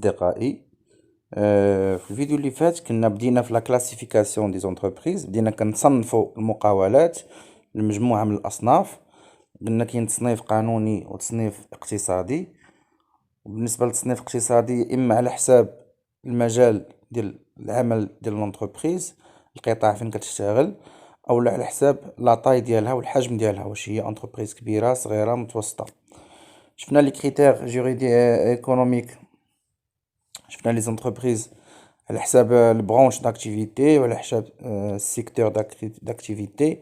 أصدقائي. في الفيديو اللي فات كنا بدينا في لا كلاسيفيكاسيون دي زونتربريز، بدينا كنصنفوا المقاولات لمجموعة من الأصناف. قلنا كاين تصنيف قانوني وتصنيف اقتصادي. وبالنسبة للتصنيف الاقتصادي إما على حساب المجال ديال العمل ديال لونتربريز، القطاع فين كتشتغل، أو على حساب لاطاي ديالها والحجم ديالها، واش هي انتربريز كبيرة صغيرة متوسطة. شفنا لي كريتير جوريدي ايكونوميك، شفنا لي زونتربريز على حساب البرونش داكتيفيتي وعلى حساب السيكتور داكتيفيتي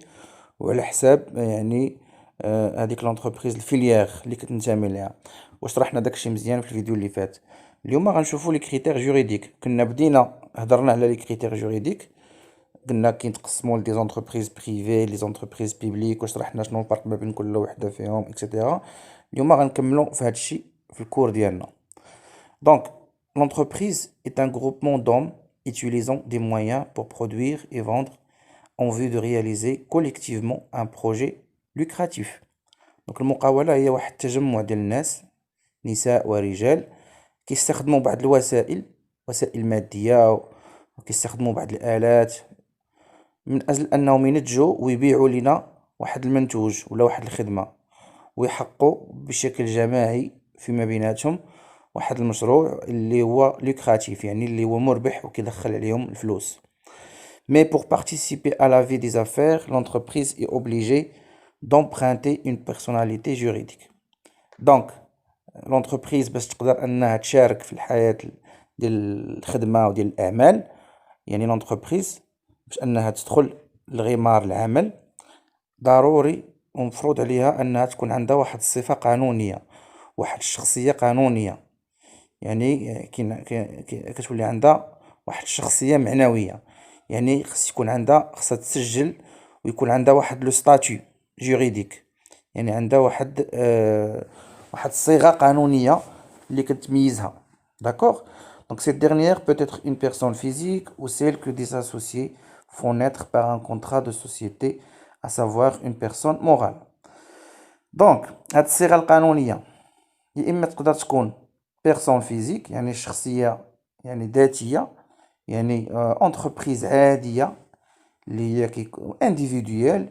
وعلى حساب يعني هذيك لونتربريز الفيليير اللي كتنتمي ليها. وشرحنا داكشي مزيان في الفيديو اللي فات. اليوم غنشوفوا لي كريتير جوريديك. كنا بدينا هضرنا على لي كريتير جوريديك، قلنا كيتقسموا لدي زونتربريز بريفي لي زونتربريز بيبليك، وشرحنا شنو الفرق ما بين كل وحده فيهم اكسيتيرا. اليوم غنكملوا في هادشي في الكور ديالنا. Donc, l'entreprise est un groupement d'hommes utilisant des moyens pour produire et vendre en vue de réaliser collectivement un projet lucratif. Donc, المقاولة هي واحد التجمع ديال الناس، نساء ورجال، كيستخدموا بعض الوسائل، وسائل مادية، وكيستخدموا بعض الآلات من أجل أنهم ينتجوا ويبيعوا لنا واحد المنتوج ولا واحد الخدمة، ويحققوا بشكل جماعي فيما بيناتهم واحد المشروع اللي هو لوكراتيف، يعني اللي هو مربح وكيدخل عليهم الفلوس. Mais pour participer à la vie des affaires, l'entreprise est obligée d'emprunter une personnalité juridique. Donc, l'entreprise باش تقدر أنها تشارك في الحياة ديال الخدمة وديال الأعمال، يعني l'entreprise باش أنها تدخل لغمار العمل، ضروري ومفروض عليها أنها تكون عندها واحد الصفة قانونية، واحد الشخصية قانونية. يعني كتولي عندها واحد الشخصية معنوية، يعني خص يكون عندها، خصها تسجل ويكون عندها واحد لو ستاتيو جوريديك، يعني عندها واحد الصيغة قانونية اللي كتميزها. داكوغ. Donc cette dernière peut être une personne physique ou celle que des associés font naître par un contrat de société, à savoir une personne morale. Donc هاد الصيغة القانونية يا إما تقدر تكون بيرسون فيزيك، يعني شخصية يعني ذاتية، يعني انتربريز عادية اللي هي كيكون انديفيدويال،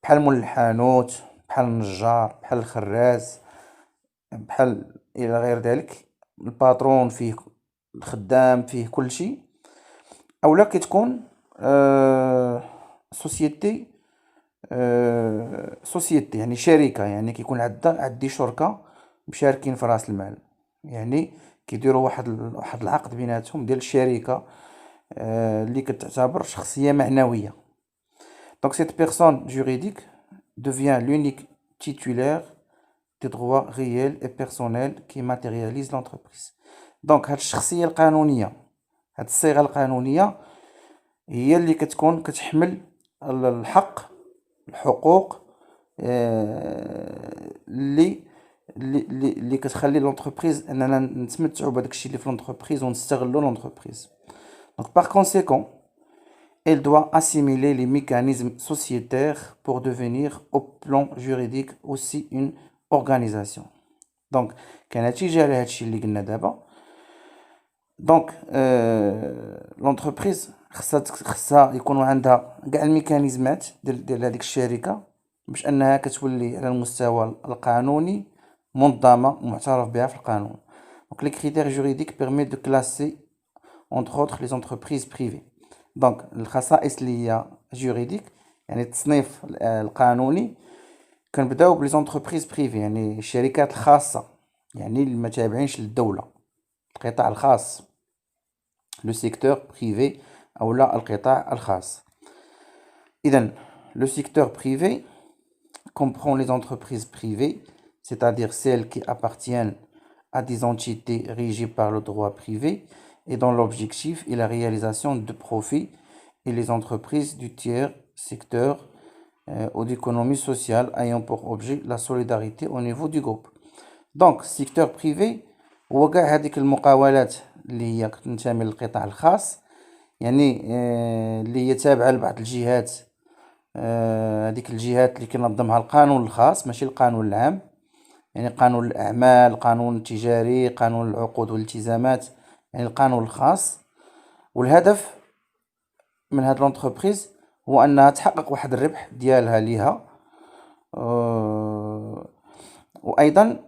بحال مول الحانوت، بحال النجار، بحال الخراز، بحال الى غير ذلك، الباترون فيه الخدام فيه كل شيء. اولا كتكون سوسيتي، سوسيتي يعني شركة، يعني كيكون عندي شركة مشاركين في راس المال، يعني كيديروا واحد العقد بيناتهم ديال الشركة اللي كتعتبر شخصية معنوية. Donc cette personne juridique devient l'unique titulaire des droits réels et personnels qui matérialisent l'entreprise. Donc هاد الشخصية القانونية، هاد الصيغة القانونية هي اللي كتكون كتحمل الحقوق اللي كتخلي لونتربريز اننا نتمتعوا بهذاك الشيء اللي في لونتربريز ونستغلوا لونتربريز. Donc par conséquent, elle doit assimiler les mécanismes sociétaires pour devenir au plan juridique aussi une organisation. Donc كنتيجة على هادشي اللي قلنا دابا، دونك لونتربريز خصها يكون عندها كاع الميكانيزمات ديال هذيك الشركة باش انها كتولي على المستوى القانوني منظمة ومعترف بها في القانون. دونك لي كريتير جوريديك بيرميت دو كلاسي entre autres les entreprises privées. دونك الخصائص اللي هي جوريديك يعني التصنيف القانوني، كنبداو بلي زونتربريز بريفي يعني الشركات الخاصة، يعني اللي ما تابعينش للدولة، القطاع الخاص، لو سيكتور بريفي او لا القطاع الخاص. اذا le secteur privé comprend les entreprises privées, c'est-à-dire celles qui appartiennent à des entités régies par le droit privé et dont l'objectif est la réalisation de profits, et les entreprises du tiers secteur ou d'économie sociale ayant pour objet la solidarité au niveau du groupe. Donc secteur privé هو كاع هذيك المقاولات اللي هي كتنتمي للقطاع الخاص، يعني اللي هي تابعة لبعض الجهات، هذيك الجهات اللي كينظمها القانون الخاص ماشي القانون العام، يعني قانون الأعمال، قانون التجاري، قانون العقود والالتزامات، يعني القانون الخاص. والهدف من هاد لونتربريز هو انها تحقق واحد الربح ديالها ليها. وايضا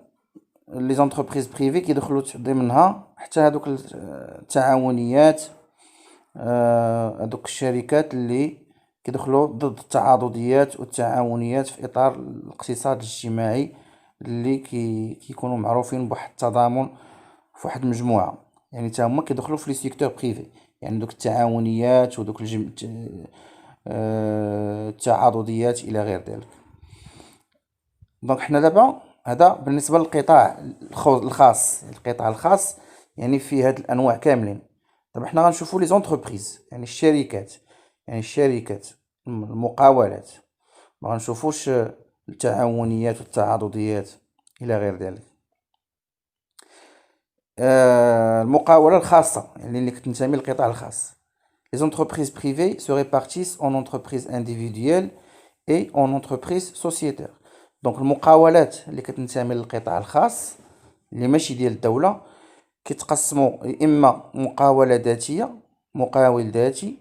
لي زونتربريز بريفي كيدخلوا ضمنها حتى هادوك التعاونيات، هادوك الشركات اللي كيدخلوا ضد التعاضديات والتعاونيات في اطار الاقتصاد الاجتماعي، اللي كيكونوا معروفين بواحد التضامن في واحد المجموعه. يعني حتى هما كيدخلوا في لي سيكتور بريفي، يعني دوك التعاونيات ودوك التعاضديات الى غير ذلك. دونك حنا دابا هذا بالنسبه للقطاع الخاص. القطاع الخاص يعني فيه هاد الانواع كاملين. دابا حنا غنشوفوا لي زونتربريز، يعني الشركات، يعني الشركات المقاولات، ما غنشوفوش التعاونيات والتعاضديات الى غير ذلك. المقاولة الخاصة يعني اللي كتنتمي للقطاع الخاص. Les entreprises privées se répartissent en entreprises individuelles et en entreprises sociétaires. دونك المقاولات اللي كتنتمي للقطاع الخاص اللي ماشي ديال الدولة كيتقسموا يا اما مقاولة ذاتية، مقاول ذاتي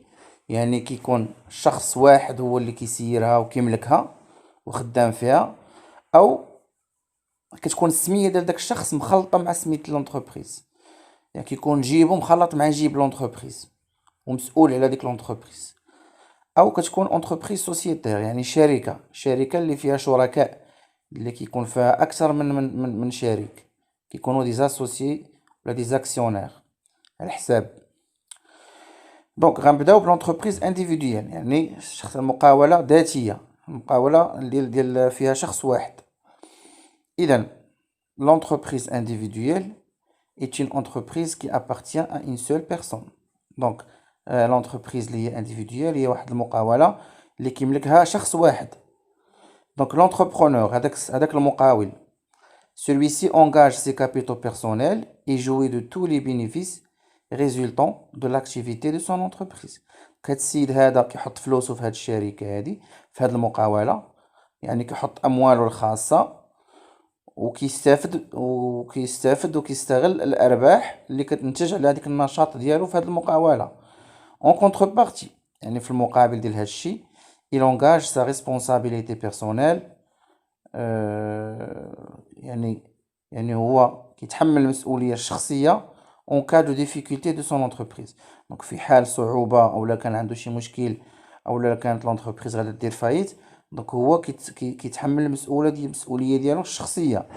يعني كيكون شخص واحد هو اللي كيسيرها وكيملكها وخدام فيها، او كتكون السميه ديال داك الشخص مخلطه مع سميت لونتربريز، يعني كيكون جيبو مخلط مع جيب لونتربريز ومسؤول على ديك لونتربريز. او كتكون اونتربريز سوسيتير يعني شركه اللي فيها شركاء، اللي كيكون فيها اكثر من شريك، كيكونوا دي زاسوسيي ولا دي زاكسيونير على حساب. دونك غنبداو بلونتربريز انديفيدويال، يعني شخص المقاوله ذاتيه، المقاوله ديال فيها شخص واحد. اذا l'entreprise individuelle est une entreprise qui appartient à une seule personne. Donc l'entreprise اللي هي individuelle هي واحد المقاولة اللي كيملكها شخص واحد. Donc l'entrepreneur هذاك المقاول، celui-ci engage ses capitaux personnels et jouit de tous les bénéfices résultant de l'activité de son entreprise. هاد السيد هذا كيحط فلوسه في هاد الشركة هادي، في هاد المقاولة، يعني كيحط أمواله الخاصة وكيستافد وكيستغل الارباح اللي كتنتج على هذيك النشاط ديالو في هذه المقاوله. اون كونتربارتي يعني في المقابل ديال هذا الشيء il engage sa responsabilité personnelle، يعني هو كيتحمل المسؤوليه الشخصيه اون كا دو ديفيكولتي دو سون انتربريز. دونك في حال صعوبه او لا كان عنده شي مشكل او لا كانت لونتربريز غادا دير فايت، دونك هو كيتحمل المسؤوليه ديالو الشخصيه.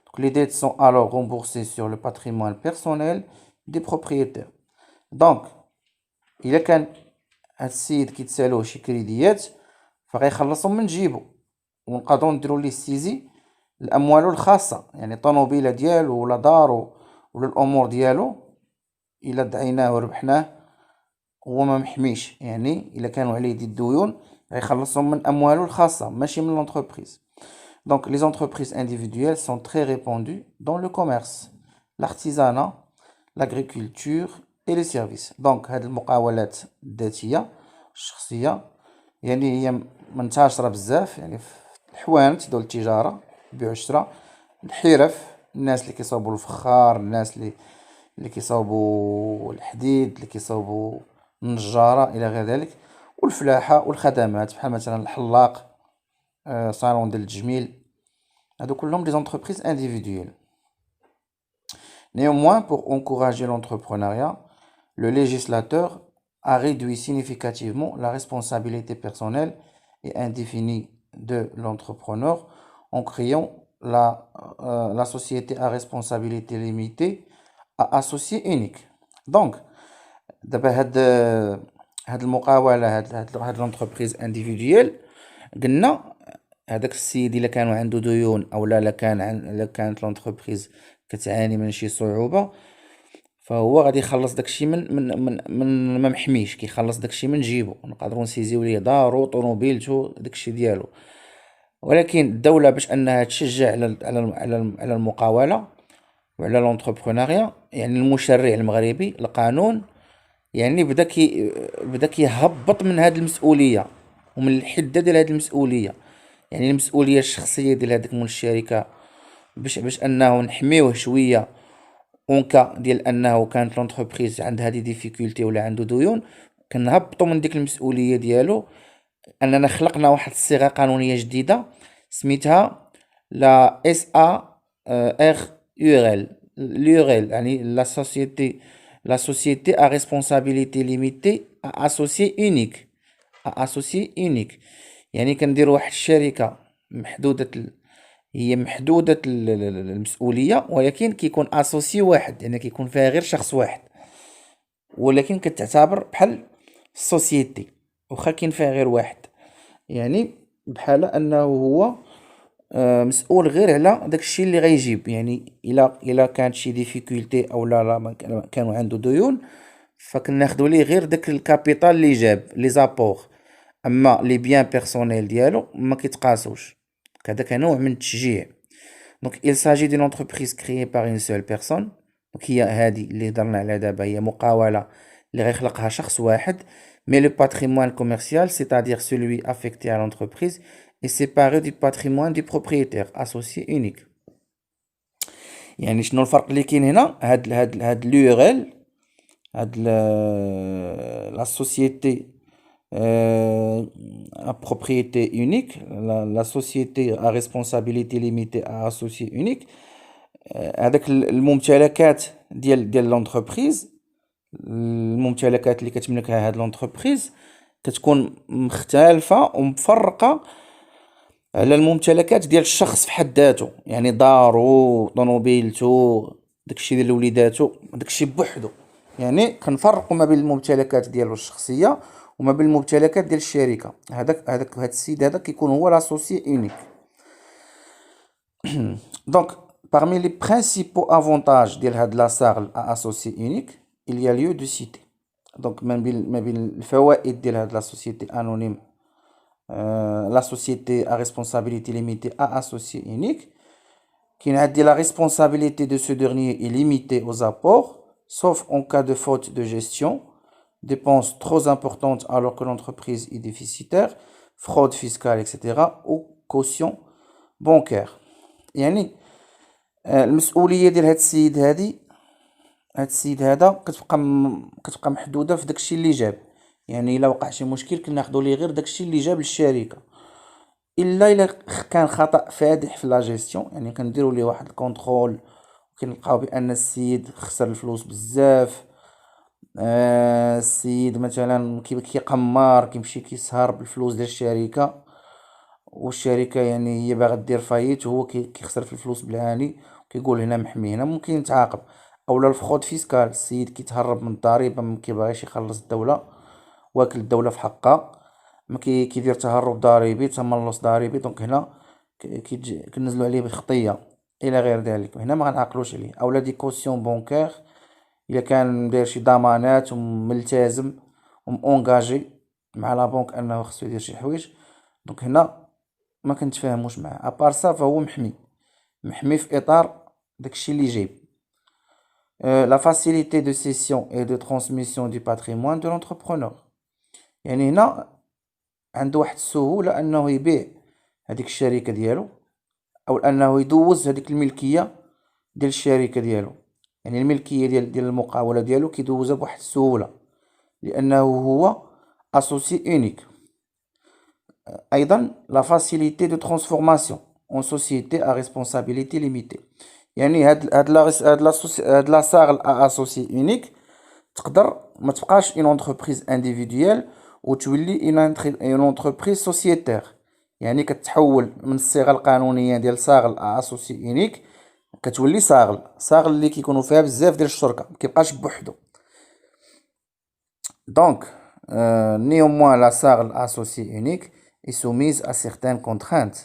Donc les dettes sont alors remboursées sur le patrimoine personnel des propriétaires. Donc الا كان هاد السيد كيتسالوه شي كريديات فغيخلصهم من جيبو، ونقدروا نديروا ليه السيزي الاموال الخاصه، يعني الطوموبيله ديالو ولا دارو ولا الامور ديالو الا دعيناه وربحناه هو ما محميش، يعني الا كانوا عليه دي الديون غيخلصهم من امواله الخاصه ماشي من لونتربريز. Donc les entreprises individuelles sont très répandues dans le commerce, l'artisanat, l'agriculture et les services. Donc هاد المقاولات الذاتيه الشخصيه يعني هي منتشره بزاف، يعني في الحوانت دول التجاره، البيع والشراء، الحرف، الناس اللي كيصاوبوا الفخار، الناس اللي كيصاوبوا الحديد، اللي كيصاوبوا النجاره الى غير ذلك، والفلاحه والخدمات بحال مثلا الحلاق، صالون ديال التجميل، هادو كلهم des entreprises individuelles. Néanmoins, pour encourager l'entrepreneuriat, le législateur a réduit significativement la responsabilité personnelle et indéfinie de l'entrepreneur en créant la société à responsabilité limitée à associé unique. Donc دابا هاد المقاولة، هاد l'entreprise individuelle قلنا هذاك السيد الا كانوا عنده ديون او لا كانت لونتربريز كتعاني من شي صعوبه، فهو غادي يخلص داكشي من ما محميش، كيخلص داكشي من جيبو، نقدروا نسيزيو ليه دارو طوموبيلتو داكشي ديالو. ولكن الدوله باش انها تشجع على المقاوله وعلى لونتربرونيا، يعني المشرع المغربي القانون يعني بدا كيهبط من هذه المسؤوليه ومن الحده ديال هذه المسؤوليه، يعني المسؤوليه الشخصيه ديال هذاك مول الشركه باش انه نحميوه شويه اون كا ديال انه كانت لونتربريز عندها دي ديفيكولتي ولا عنده ديون، كنهبطوا من ديك المسؤوليه ديالو اننا خلقنا واحد الصيغه قانونيه جديده سميتها لا اس ا ار يو ال اليو ال، يعني لا سوسيتي ا ريسبونسابيلتي ليميتي ا اسوسي اونيك، اسوسي اونيك. يعني كنديروا واحد الشركه محدوده هي محدوده المسؤوليه، ولكن كيكون اسوسي واحد، يعني كيكون فيها غير شخص واحد، ولكن كتعتبر بحال السوسيتي واخا كاين فيها غير واحد. يعني بحال انه هو مسؤول غير على داكشي اللي غيجيب. يعني الا كانت شي ديفيكولتي او لا ما كانوا عنده ديون، فكناخدو ليه غير داك الكابيتال اللي جاب لي زابور، اما لي بيان بيرسونيل ديالو ما كيتقاسوش. هذا نوع من التشجيع. دونك il s'agit d'une entreprise créée par une seule personne. دونك هي هادي اللي هضرنا عليها دابا هي مقاولة اللي غيخلقها شخص واحد. Mais le patrimoine commercial, c'est-à-dire celui affecté à l'entreprise, est séparé du patrimoine du propriétaire, associé unique. يعني شنو الفرق اللي كاين هنا؟ هاد اليو ار ال، هاد لا سوسيتي à propriété unique, la société à responsabilité limitée à associé unique. هذاك الممتلكات ديال لونتربريز، الممتلكات اللي كتملكها هاد لونتربريز كتكون مختلفة ومفرقة على الممتلكات ديال الشخص في حد ذاته. يعني دارو، طوموبيلتو، داكشي ديال وليداتو، داكشي بوحدو. يعني كنفرقوا ما بين الممتلكات ديالو الشخصية وما بين الممتلكات ديال الشركة. هاد السيد هذا كيكون هو لاسوسيي اونيك. دونك parmi les principaux avantages ديال هاد لا ساغل à associé unique, il y a lieu de citer. دونك ما بين الفوائد ديال هاد لا سوسيتي انونيم، لا سوسيتي à responsabilité limitée à associé unique، كاين عندي la responsabilité de ce dernier est limitée aux apports sauf en cas de faute de gestion, dépenses trop importantes alors que l'entreprise est déficitaire, fraude fiscale, etc. ou caution bancaire. يعني المسؤوليه ديال هاد السيد هذا كتبقى محدوده في داكشي اللي جاب. يعني الا وقع شي مشكل كناخدو ليه غير داكشي اللي جاب للشركه، الا كان خطا فادح في لا جيستيون. يعني كنديروا ليه واحد الكونترول وكنلقاو بان السيد خسر الفلوس بزاف، السيد مثلا كيقمار، كيمشي كيسهر بالفلوس ديال الشركه، والشركه يعني هي باغا دير فايت وهو كيخسر في الفلوس بالعاني، كيقول هنا محمي هنا، ممكن يتعاقب. اولا الفخود فيسكال، السيد كيتهرب من الضريبه، ما كيبغيش يخلص الدوله، واكل الدوله في حقها، ما كيدير تهرب ضريبي، تملص ضريبي. دونك هنا كنزلوا عليه بالخطيه الى غير ذلك، هنا ما غنعقلوش عليه. اولا دي كوسيون بونكير، الا كان داير شي ضمانات وملتزم ومونجاجي مع لا بنك انه خصو يدير شي حوايج، دونك هنا ما كنتفاهموش معاه. ابار سا فهو محمي في اطار داكشي اللي جايب. لا فاسيليتي دو سيسيون اي دو ترانسميسيون دو باتريمون دو لونتربرونور، يعني هنا عنده واحد السهوله انه يبيع هذيك الشركه ديالو او انه يدوز هذيك الملكيه ديال الشركه ديالو. يعني الملكيه ديال المقاوله ديالو كيدوزها بواحد السهوله لانه هو اسوسي اونيك. ايضا لا فاسيليتي دو ترانسفورماسيون اون سوسيتي ا ريسبونسابيلتي ليميتي، يعني هاد لا ساغل ا اسوسي اونيك تقدر ما تبقاش اون انتربريز انديفيدويال وتولي اون انتربريز سوسيتير. يعني كتحول من الصيغه القانونيه ديال ساغل ا اسوسي اونيك كتولي صاغل اللي كيكونوا فيها بزاف ديال الشركاء، مكيبقاش بوحدو. دونك néanmoins la SARL associée unique est soumise à certaines contraintes.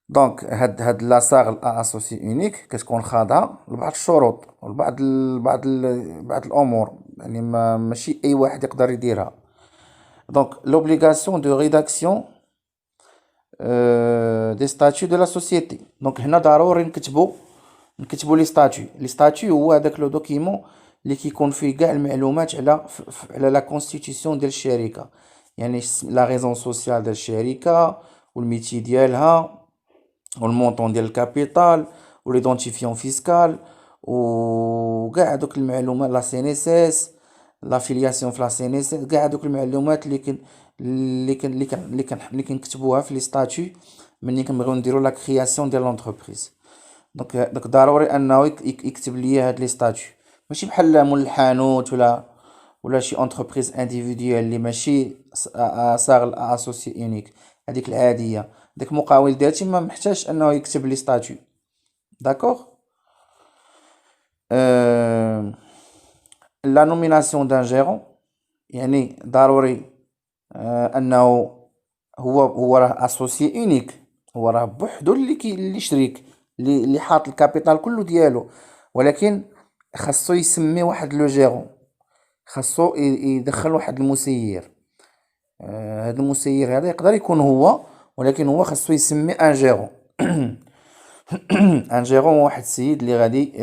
دونك هاد لا SARL associée unique كتكون خاضعة لبعض الشروط بعض الامور، يعني ماشي اي واحد يقدر يديرها. دونك l'obligation de rédaction des statuts de la société. دونك هنا ضروري نكتبوا لي ستاتيو هو هذاك لو دوكيمون اللي كيكون فيه كاع المعلومات على لا كونستيتيسيون ديال الشركه. يعني لا ريزون سوسيال ديال الشركه والميتي ديالها والمونطون ديال الكابيتال وليدونتيفيون فيسكال وكاع هادوك المعلومات لا سي ان اس اس، لا فيلياسيون في لا سي ان اس اس، كاع هادوك المعلومات اللي كنكتبوها في لي ستاتيو ملي كنبغيو نديرو لا كرياسيون ديال لونتربريز. دونك ضروري انه يكتب لي هاد لي ستاتيو، ماشي بحال مول الحانوت ولا شي انتربريز انديفيديوال اللي ماشي صاغ اسوسي اونيك، هذيك العاديه. داك مقاول ذاتي ما محتاج انه يكتب لي ستاتيو. داكوغ. لا نوميناسيون دان جيرون، يعني ضروري انه هو راه اسوسي اونيك، هو راه بوحدو اللي شريك، اللي حاط الكابيتال كله ديالو، ولكن خاصو يسمي واحد لو جيرون، خاصو يدخل واحد المسير. هاد المسير هذا يقدر يكون هو، ولكن هو خاصو يسمي ان جيرون. ان جيرون هو واحد السيد اللي غادي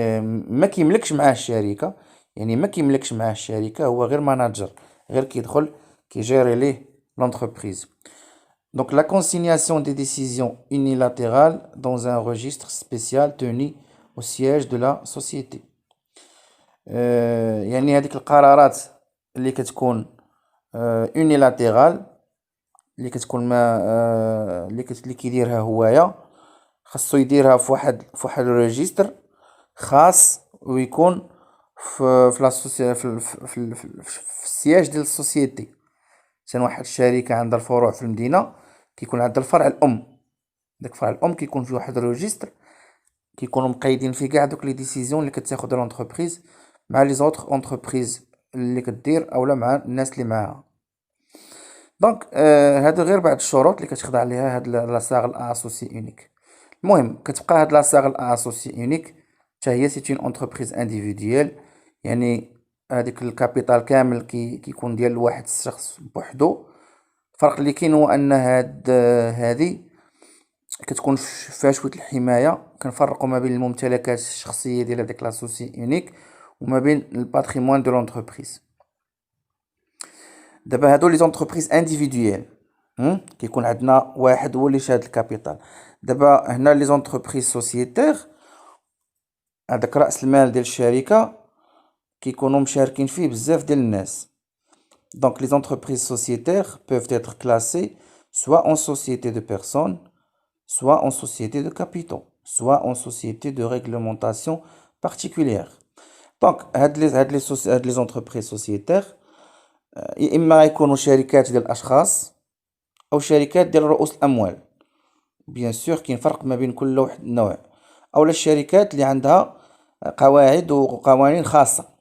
ما كيملكش معاه الشركه، يعني ما كيملكش معاه الشركه، هو غير ماناجر، غير كيدخل كيجيري ليه لونتربريز. Donc la consignation des décisions unilatérales dans un registre spécial tenu au siège de la société. يعني هذيك القرارات اللي كتكون اونيلاتيرال، اللي كتكون ما اللي كيديرها هوايا، خاصو يديرها في واحد الريجستر خاص، ويكون في لا في السياج ديال السوسيتي. مثلا واحد الشركه عندها الفروع في المدينه، كيكون عندها الفرع الام، داك الفرع الام كيكون فيه واحد الريجستر، كيكونوا مقيدين فيه كاع دوك لي ديسيزيون اللي كتاخد لونتربريز مع لي زوطخ اونتربريز اللي كدير اولا مع الناس اللي معاها. دونك هادو غير بعض الشروط اللي كتخضع عليها هاد لا صاغ اسوسي اونيك. المهم كتبقى هاد لا صاغ اسوسي اونيك حتى هي سيت اون انتربريز انديفيديوال، يعني هاديك الكابيتال كامل كيكون ديال واحد الشخص بوحدو. الفرق اللي كاين هو ان هادي كتكون فيها شويه الحمايه، كنفرقوا ما بين الممتلكات الشخصيه ديال هذيك لاسوسي اونيك وما بين الباتريمون دو لونتربريز. دابا هادو لي زونتربريز انديفيديوال كيكون عندنا واحد هو اللي شاد الكابيتال. دابا هنا لي زونتربريز سوسيتير، هذاك راس المال ديال الشركه كيكونوا مشاركين فيه بزاف ديال الناس. Donc les entreprises sociétaires peuvent être classées soit en société de personnes, soit en société de capitaux, soit en société de réglementation particulière. Donc هاد les entreprises sociétaires يا اما يكونوا شركات ديال الاشخاص او شركات ديال رؤوس الاموال. بيان سور كاين فرق ما بين كل واحد نوع، او الشركات اللي عندها قواعد وقوانين خاصه.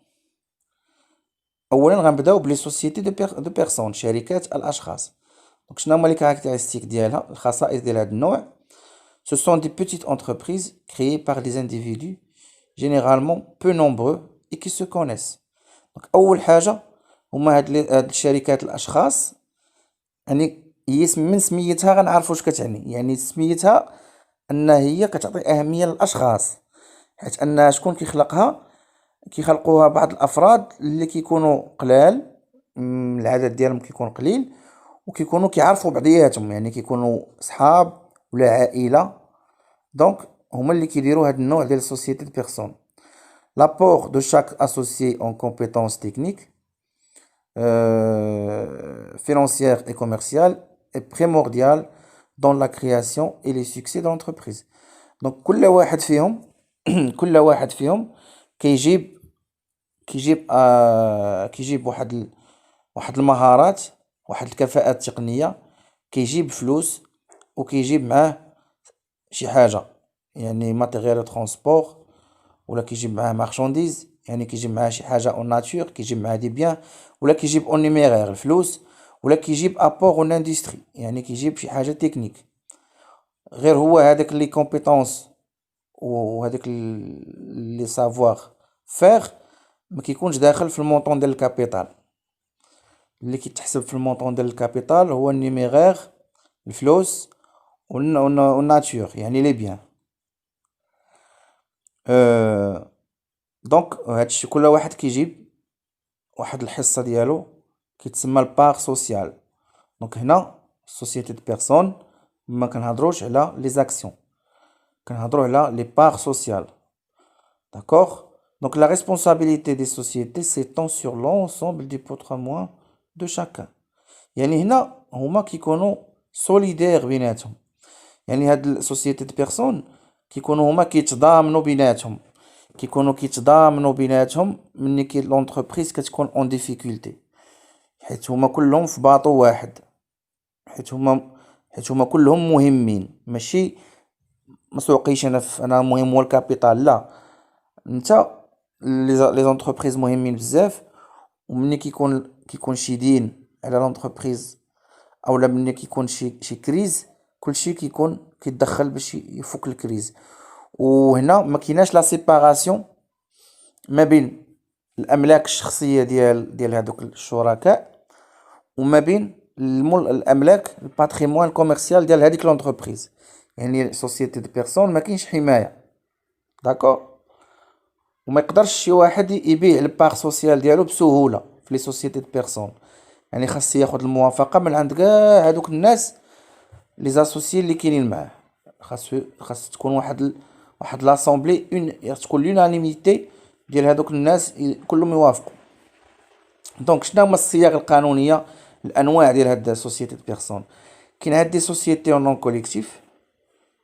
اولا غنبداو بلي سوسيتي دو بيرسون، شركات الاشخاص. دونك شنو هما لي كاركتيرستيك ديالها، الخصائص ديال هاد النوع؟ Ce sont des petites entreprises créées par des individus généralement peu nombreux et qui se connaissent. دونك اول حاجه هما هاد الشركات الاشخاص، يعني هي من سميتها غنعرفوا واش كتعني. يعني سميتها ان هي كتعطي اهميه للاشخاص، حيت ان شكون كيخلقها، كيخلقوها بعض الافراد اللي كيكونوا قلال، العدد ديالهم كيكون قليل، وكيكونوا كيعرفوا بعضياتهم، يعني كيكونوا صحاب ولا عائله. دونك هما اللي كيديروا هاد النوع ديال السوسيتي دو بيرسون. l'apport de chaque associé en compétences techniques, financières et commerciales est primordial dans la création et les succès de l'entreprise. Donc كل واحد فيهم كل واحد فيهم كيجيب واحد المهارات، واحد الكفاءات التقنيه، كيجيب فلوس، وكيجيب معاه شي حاجه، يعني ماتيريال ترونسبور، ولا كيجيب معاه مارشانديز، يعني كيجيب معاه شي حاجه اون ناتور، كيجيب معاه دي بيان، ولا كيجيب اون نيميرير الفلوس، ولا كيجيب ابور اون اندستري، يعني كيجيب شي حاجه تكنيك. غير هو هذاك لي كومبيتونس وهذاك لي سافوار فير ما كيكونش داخل في المونطون ديال الكابيتال. اللي كيتحسب في المونطون ديال الكابيتال هو النيميرير الفلوس والناتور، يعني لي بيان. دونك هادشي كل واحد كيجيب واحد الحصه ديالو، كيتسمى البار سوسيال. دونك هنا سوسيتي دو بيرسون ما كنهضروش على لي زاكسيون، كنهضروا على لي بار سوسيال. داكوغ. Donc la responsabilité des sociétés s'étend sur l'ensemble du patrimoine de chacun. يعني هنا هما كيكونوا سوليدير بيناتهم، يعني هاد السوسيتي دو بيرسون كيكونوا هما كيتضامنوا بيناتهم، ملي كي لونتربريز كتكون اون ديفيكولتي، حيت هما كلهم في باطو واحد، حيت هما كلهم مهمين، ماشي مسوقيش انا مهم هو الكابيتال، لا، نتا لي زونتربريز مهمين بزاف، وملي كيكون شي دين على لونتربريز اولا ملي كيكون شي كريز كلشي كيتدخل باش يفك الكريز. وهنا ما كايناش لا سيباراسيون ما بين الاملاك الشخصيه ديال هذوك الشركاء وما بين الاملاك الباتريمون كوميرسيال ديال هذيك لونتربريز. يعني سوسيتي دو بيرسون ما كاينش حمايه، داكور، وما يقدرش شي واحد يبيع البار سوسيال ديالو بسهوله في لي سوسيتي دو بيرسون، يعني خاص ياخذ الموافقه من عند كاع هذوك الناس لي زاسوسيي اللي كاينين معاه، خاص تكون واحد لاسامبلي تكون لونانيميتي ديال هذوك الناس كلهم يوافقوا. دونك شنو هما الصيغ القانونيه الانواع ديال هاد سوسيتي دو بيرسون؟ كاين هاد دي سوسيتي نون كوليكتيف،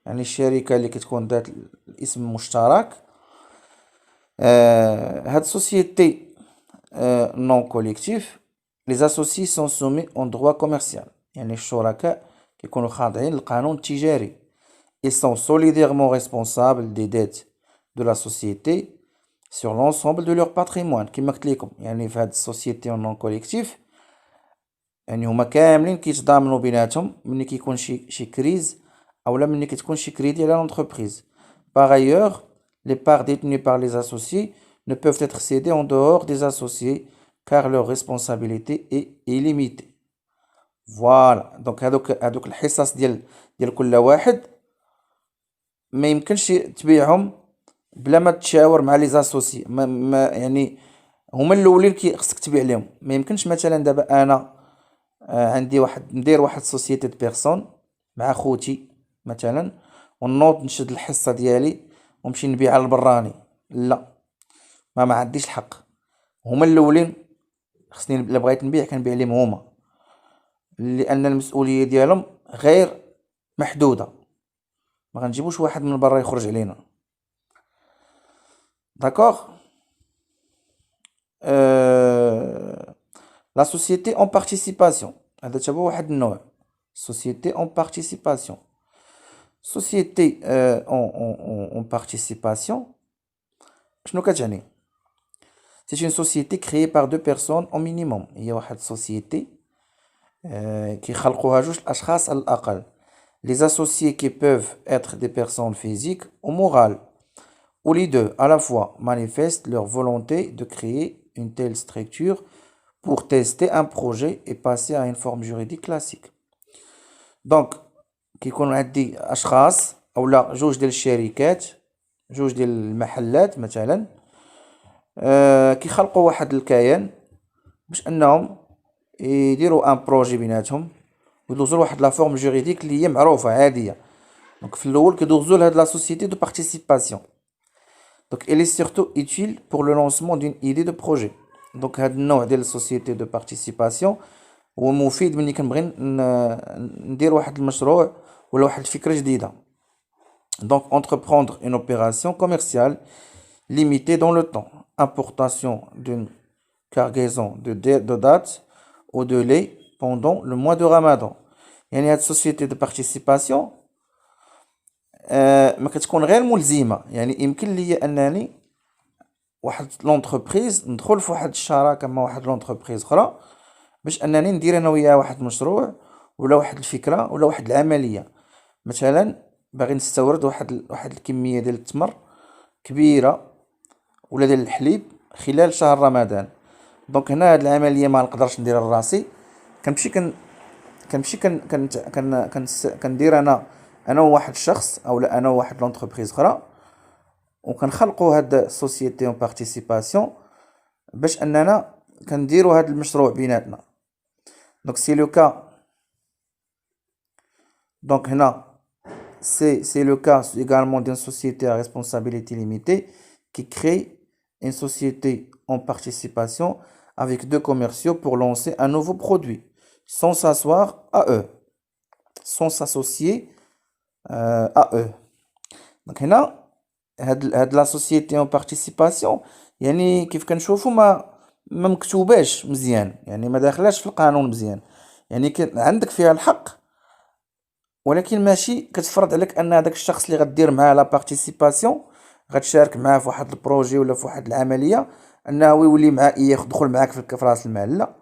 يعني الشركه اللي كتكون ذات الاسم مشترك. هاد سوسيتي نون كوليكتيف لي اسوسي سون سومي اون دروا كوميرسيال، يعني الشركاء كيكونوا خاضعين للقانون التجاري. ils sont solidairement responsables des dettes de la société sur l'ensemble de leur patrimoine. كما قلت لكم يعني في هاد السوسيتي نون كوليكتيف يعني هما كاملين كيتضامنوا بيناتهم ملي كيكون شي كريز اولا ملي كتكون شي كريدي على لونتربريز. Par ailleurs, les parts détenues par les associés ne peuvent être cédées en dehors des associés car leur responsabilité est illimitée. فوالا دونك هادوك الحصص ديال كل واحد ما يمكنش تبيعهم بلا ما تشاور مع لي زاسوسي، يعني هما الاولين خصك تبيع لهم. ما يمكنش مثلا دابا انا عندي ندير واحد سوسيتي دو بيرسون مع خوتي مثلا، ونوض نشد الحصه ديالي ونمشي نبيعها للبراني، لا، ما عنديش الحق. هما الاولين خصني الا بغيت نبيع كنبيع لهم هما، لان المسؤوليه ديالهم غير محدوده، ما غنجيبوش واحد من برا يخرج علينا، داكوغ. لا سوسيتي اون بارتيسيباسيون، هذا تا هو واحد النوع سوسيتي اون بارتيسيباسيون. سوسيتي اون بارتيسيباسيون شنو كتعني؟ سي اون سوسيتي كريي بار دو بيرسون او مينيموم، هي واحد سوسيتي كيخلقوها جوج الاشخاص على الاقل. Les associés qui peuvent être des personnes physiques ou morales, ou les deux à la fois, manifestent leur volonté de créer une telle structure pour tester un projet et passer à une forme juridique classique. Donc, كيكون عندي أشخاص أولا جوج ديال الشركات، جوج ديال المحلات مثلا، كيخلقوا واحد الكيان باش أنهم يديروا ان بروجي بيناتهم ويدوزو لواحد لا فورم جوريديك اللي هي معروفه عاديه. دونك في الاول كيدوزو لهاد لا سوسيتي دو بارتيسيباسيون. دونك elle est surtout utile pour le lancement d'une idée de projet. دونك هاد النوع ديال السوسيتي دو بارتيسيباسيون هو مفيد ملي كنبغي ندير واحد المشروع ولا واحد الفكره جديده. دونك entreprendre une opération commerciale limitée dans le temps, importation d'une cargaison de dates ou de lait pendant le mois de Ramadan. يعني هاد السوسيتي دو بارتيسيباسيون ما كتكون غير ملزمه، يعني يمكن ليا انني واحد لونتربريز ندخل في واحد الشراكه مع واحد لونتربريز اخرى باش انني ندير انا وياه واحد المشروع ولا واحد الفكره ولا واحد العمليه. مثلا باغي نستورد واحد الكميه ديال التمر كبيره ولا ديال الحليب خلال شهر رمضان. دونك هنا هاد العمليه ما نقدرش نديرها لراسي، كنمشي كندير انا وواحد الشخص اولا انا وواحد لونتربريز اخرى وكنخلقوا هاد السوسيتي اون بارتيسيباسيون باش اننا كنديروا هاد المشروع بيناتنا. دونك سي لو كا، دونك هنا c'est le cas également d'une société à responsabilité limitée qui crée une société en participation avec deux commerciaux pour lancer un nouveau produit, sans s'asseoir à eux, sans s'associer à eux. Donc هنا هاد لا سوسيتي اون بارتيسيباسيون يعني كيف كنشوفو ما مكتوباش مزيان، يعني ما داخلاش في القانون مزيان، يعني عندك فيها الحق، ولكن ماشي كتفرض عليك ان هذاك الشخص اللي غدير معاه لا بارتيسيباسيون غتشارك معاه في واحد البروجي ولا في واحد العمليه انه يولي معاه يدخل معاك في راس المال. لا،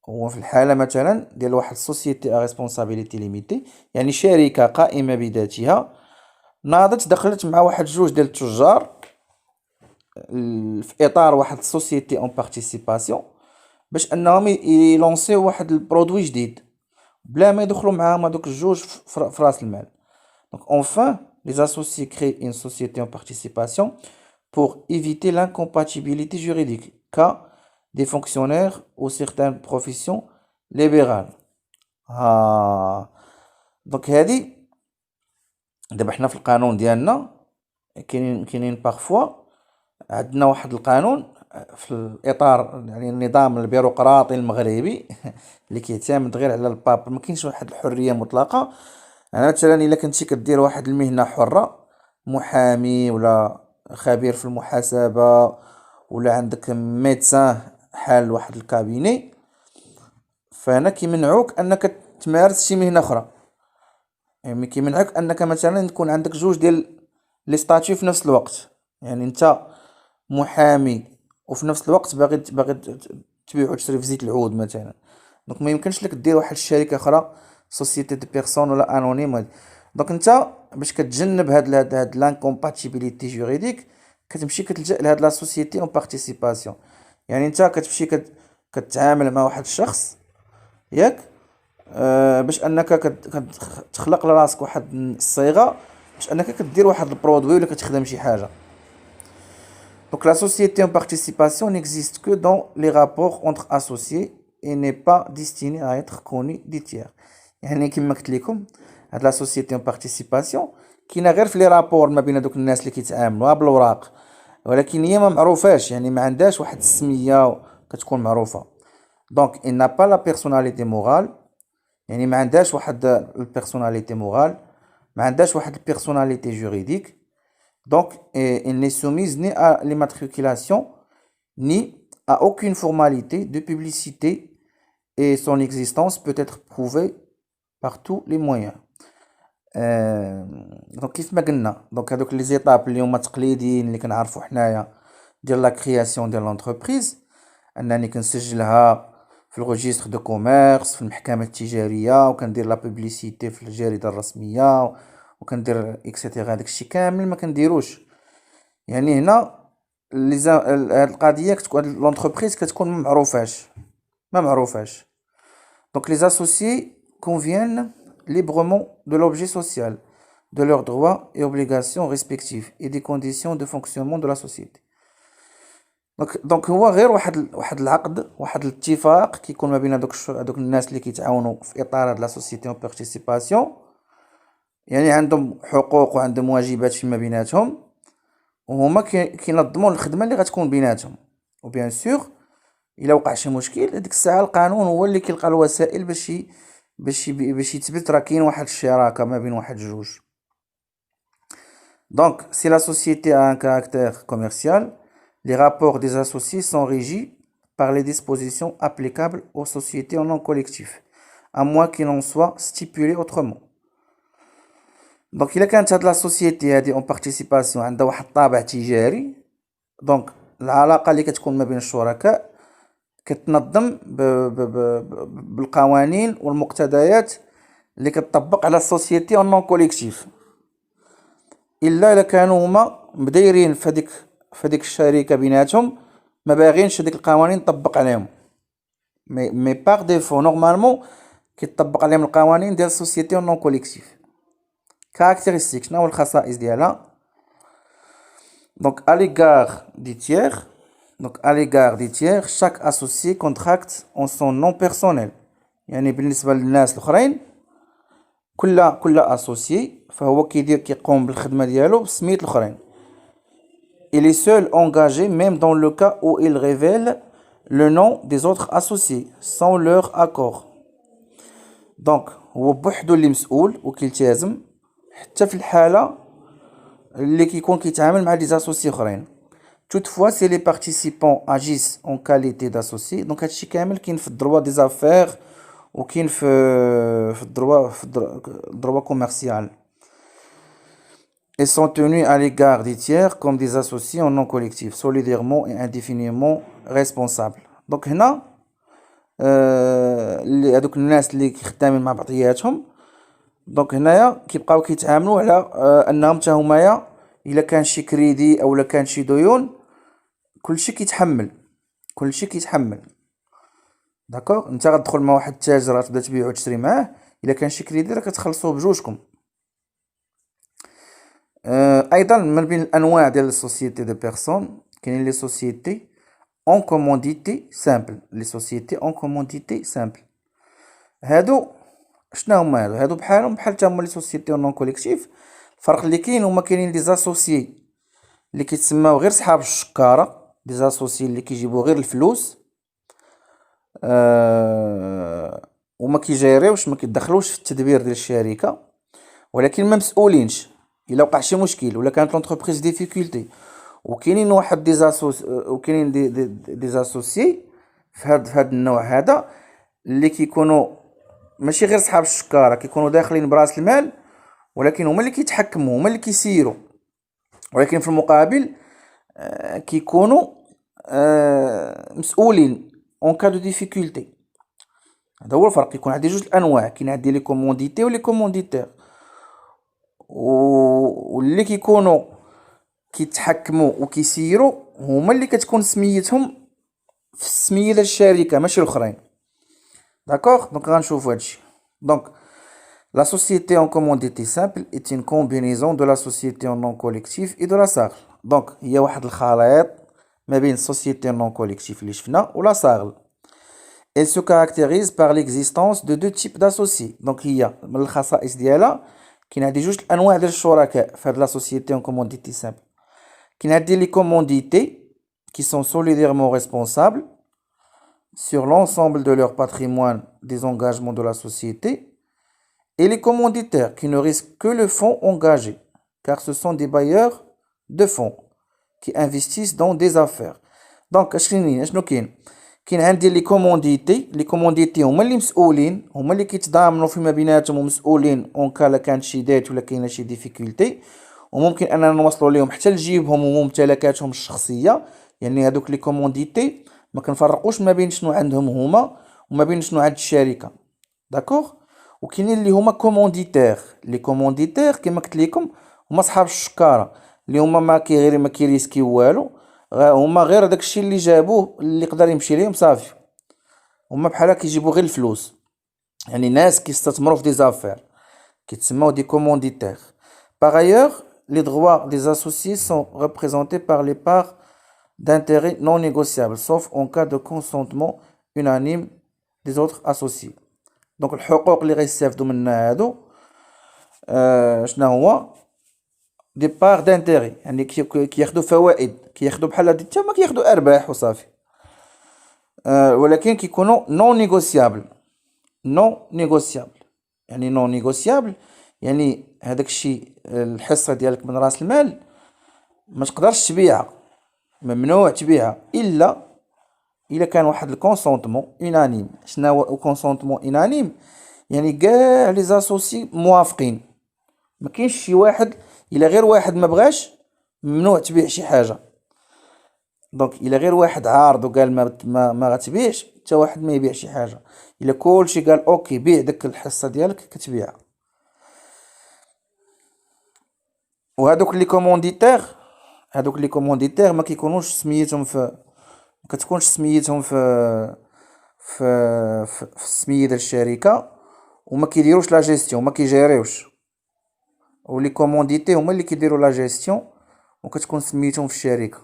هو في الحاله مثلا ديال واحد سوسيتي ا ريسبونسابيلتي ليميتي، يعني شركه قائمه بذاتها ناضت دخلت مع واحد جوج ديال التجار في اطار واحد سوسيتي اون بارتيسيباسيون باش انهم يلونسيو واحد البرودوي جديد بلا ما يدخلوا معاهم هذوك الجوج في راس المال. Donc enfin, les associés créent une société en participation pour éviter l'incompatibilité juridique cas des fonctionnaires ou certaines professions libérales. Donc هذه دابا حنا في القانون ديالنا كاينين بارفوا عندنا واحد القانون في الاطار يعني النظام البيروقراطي المغربي اللي كيعتمد غير على الباب، ما كاينش واحد الحريه مطلقه. يعني مثلا الا كنتي كدير واحد المهنه حره، محامي ولا خبير في المحاسبه ولا عندك ميدسان حال واحد الكابيني، فهنا كيمنعوك انك تمارس شي مهنه اخرى، يعني كيمنعك انك مثلا تكون عندك جوج ديال لي ستاتيو في نفس الوقت، يعني انت محامي وفي نفس الوقت باغي تبيع وتشري في زيت العود مثلا. دونك ما يمكنش لك دير واحد الشركه اخرى سوسيتي دو بيرسون ولا انونيم. دونك انت باش كتجنب هاد لانكومباتيبيليتي جوريديك كتمشي كتلجا لهاد لا سوسيتي اون بارتيسيباسيون، يعني انت كتمشي كتعامل مع واحد الشخص ياك باش انك كتخلق لراسك واحد الصيغه باش انك كدير واحد البرودوي ولا كتخدم شي حاجه. Donc la société en participation n'existe que dans les rapports entre associés et n'est pas destinée à être connue des tiers. يعني كما قلت لكم هاد لا سوسيتي اون بارتيسيباسيون كاينه غير في لي رابور ما بين دوك الناس اللي كيتعاملوا بالوراق، ولكن هي ما معروفاش، يعني ما عندهاش واحد السميه كتكون معروفه. دونك il n'a pas la personnalité morale، يعني ما عندهاش واحد البيرسوناليتي مورال، ما عندهاش واحد البيرسوناليتي جوريديك. Donc elle n'est soumise ni à l'immatriculation ni à aucune formalité de publicité et son existence peut être prouvée par tous les moyens. دونك كيف ما قلنا دونك هذوك لي زيتاب اللي هما تقليديين اللي كنعرفوا حنايا ديال لا كرياسيون ديال لونتربريز، انني كنسجلها في الريجستر دو كوميرس في المحكمه التجاريه وكندير لا بوبليسيتي في الجريده الرسميه وكندير اكسيتيرا. داكشي كامل ما كنديروش، يعني هنا هاد القضيه كتكون لونتربريز كتكون ما معروفاش. دونك les associés conviennent librement de l'objet social, de leurs droits et obligations respectifs et des conditions de fonctionnement de la société. دونك هو غير واحد العقد، واحد الاتفاق كيكون ما بين هذوك الناس اللي كيتعاونوا في اطار هاد لا سوسيتي اون بارتيسيباسيون، يعني عندهم حقوق وعندهم واجبات فيما بيناتهم وهما كينظموا الخدمه اللي غتكون بيناتهم. وبيان سور الا وقع شي مشكل هذيك الساعه القانون هو اللي كيلقى الوسائل باش يثبت راه كاين واحد الشراكه ما بين واحد جوج. دونك سي لا سوسيتي ا ان كاركتير كوميرسيال، les rapports des associés sont régis par les dispositions applicables aux sociétés en nom collectif à moins qu'il en soit stipulé autrement. دونك الا كانت هاد لا سوسيتي هادي اون بارتيسيباسيون عندها واحد الطابع تجاري، دونك العلاقه اللي كتكون ما بين الشركاء كتنظم بالقوانين والمقتضيات اللي كتطبق على السوسيتي اون نون كوليكتيف، الا كانوا هما مدايرين في هذيك الشركه بيناتهم ما باغينش هذيك القوانين تطبق عليهم. مي باغ ديفو نورمالمون كيطبق عليهم القوانين ديال السوسيتي اون نون كوليكتيف. كاركتيرستيك شنو هو الخصائص ديالها؟ دونك à l'égard des tiers chaque associé contracte en son nom personnel، يعني بالنسبه للناس الاخرين كل اسوسيي فهو كيقوم بالخدمه ديالو بسميت الاخرين. il est seul engagé même dans le cas où il révèle le nom des autres associés sans leur accord. دونك هو بوحدو اللي مسؤول وكيلتزم حتى في الحالة اللي كيكون كيتعامل مع دي اسوسي اخرين. Toutefois, si les participants agissent en qualité d'associés, donc هادشي كامل كاين في الدروا دي زافير وكاين في الدروا كوميرسيال. Ils sont tenus à l'égard des tiers comme des associés en non collectif, solidairement et indéfiniment responsables. Donc هنا اللي هادوك الناس اللي خدامين مع بعضياتهم، دونك هنايا كيبقاو كيتعاملوا على انهم حتى همايا الا كان شي كريدي او لا كان شي ديون كلشي كيتحمل. داكوغ، انت غتدخل مع واحد التاجر غتبدا تبيع وتشري معاه، الا كان شي كريدي راه كتخلصوه بجوجكم. ايضا من بين الانواع ديال السوسيتي دو بيرسون كاينين لي سوسيتي اون كومونديتي سامبل. لي سوسيتي اون كومونديتي سامبل هادو شنو هما؟ هادو بحالهم بحال تا هما لي سوسيتي نون كوليكتيف. الفرق اللي كاين هما كاينين دي زاسوسيي اللي كيتسماو غير صحاب الشكاره، دي زاسوسيي اللي كيجيبو غير الفلوس وما كيجيريوش، ما كيدخلوش في التدبير ديال الشركه، ولكن ما مسؤولينش الا وقع شي مشكل ولا كانت لونتربريز ديفيكولتي. وكاينين واحد وكاينين دي زاسوسيي في هاد النوع هذا اللي كيكونوا ماشي غير صحاب الشكاره، كيكونوا داخلين براس المال، ولكن هما اللي كيتحكموا، هما اللي كيسيروا، ولكن في المقابل كيكونوا مسؤولين اون كا دو ديفيكولتي. هذا هو الفرق. كيكون عندي جوج الانواع، كاين عندي لي كومونديتي ولي كومونديتير، واللي كيكونوا كيتحكموا وكيسيروا هما اللي كتكون سميتهم في السميه ديال الشركه ماشي الاخرين. داكوغ، دونك غنشوفوا هادشي. دونك la société en commandité simple est une combinaison de la société en non collectif et de la SARL. دونك هي واحد الخليط ما بين السوسيتي non collectif اللي شفنا ولا SARL. Elle se caractérise par l'existence de deux types d'associés. دونك هي من الخصائص ديالها كاين عندي جوج الانواع ديال الشركاء في هاد لا سوسيتي en commandité simple. كاين عندي لي كومونديتي qui sont solidairement responsables sur l'ensemble de leur patrimoine des engagements de la société, et les commanditaires qui ne risquent que le fonds engagé, car ce sont des bailleurs de fonds qui investissent dans des affaires. Donc اشنو كاين عندي لي كومونديتي هما اللي مسؤولين، هما اللي كيتضامنوا فيما بيناتهم ومسؤولين اون كالا كانت شي ديت ولا كاينه شي ديفيكولتي، وممكن اننا نوصلوا لهم حتى لجيبهم وممتلكاتهم الشخصيه. يعني هذوك لي كومونديتي ما كنفرقوش ما بين شنو عندهم هما وما بين شنو عند الشركه. داكوغ. وكاينين اللي هما كومونديتير. لي كومونديتير كما قلت لكم هما صحاب الشكاره اللي هما ما كيريسكيو والو، هما غير داكشي اللي جابوه اللي يقدر يمشي ليهم صافي، هما بحال كيجيبوا غير الفلوس. يعني ناس كيستثمروا في دي زافير كيتسموا دي كومونديتير. Par ailleurs, les droits des associés sont représentés par les parts d'intérêt non négociables, sauf en cas de consentement unanime des autres associés. Donc الحقوق اللي غيستافدوا منها هادو شنو هو؟ دي بار دانتيري، يعني كياخدوا فوائد، كياخدوا بحال هادي حتى هما كياخدوا ارباح وصافي، ولكن كيكونوا نون نيغوسيابل. يعني نون نيغوسيابل يعني هذاك الشيء الحصه ديالك من راس المال ما تقدرش تبيعها، ممنوع تبيعها الا كان واحد الكونسونطمون انانيم. شنو هو الكونسونطمون انانيم؟ يعني كاع لي زاسوسي موافقين، ما كاينش شي واحد الا غير واحد ما بغاش ممنوع تبيع شي حاجه. دونك الا غير واحد عارض وقال ما غتبيعش حتى واحد ما يبيع شي حاجه. الا كلشي قال اوكي بيع داك الحصه ديالك كتبيعها. وهادوك لي كومونديتير ما كيكونوش سميتهم ما كتكونش سميتهم في السميه ديال الشركه، وما كيديروش لا جيستيون، ما كيجيريوش. ولي كومونديتي هما اللي كيديروا لا جيستيون وكتكون سميتهم في الشركه.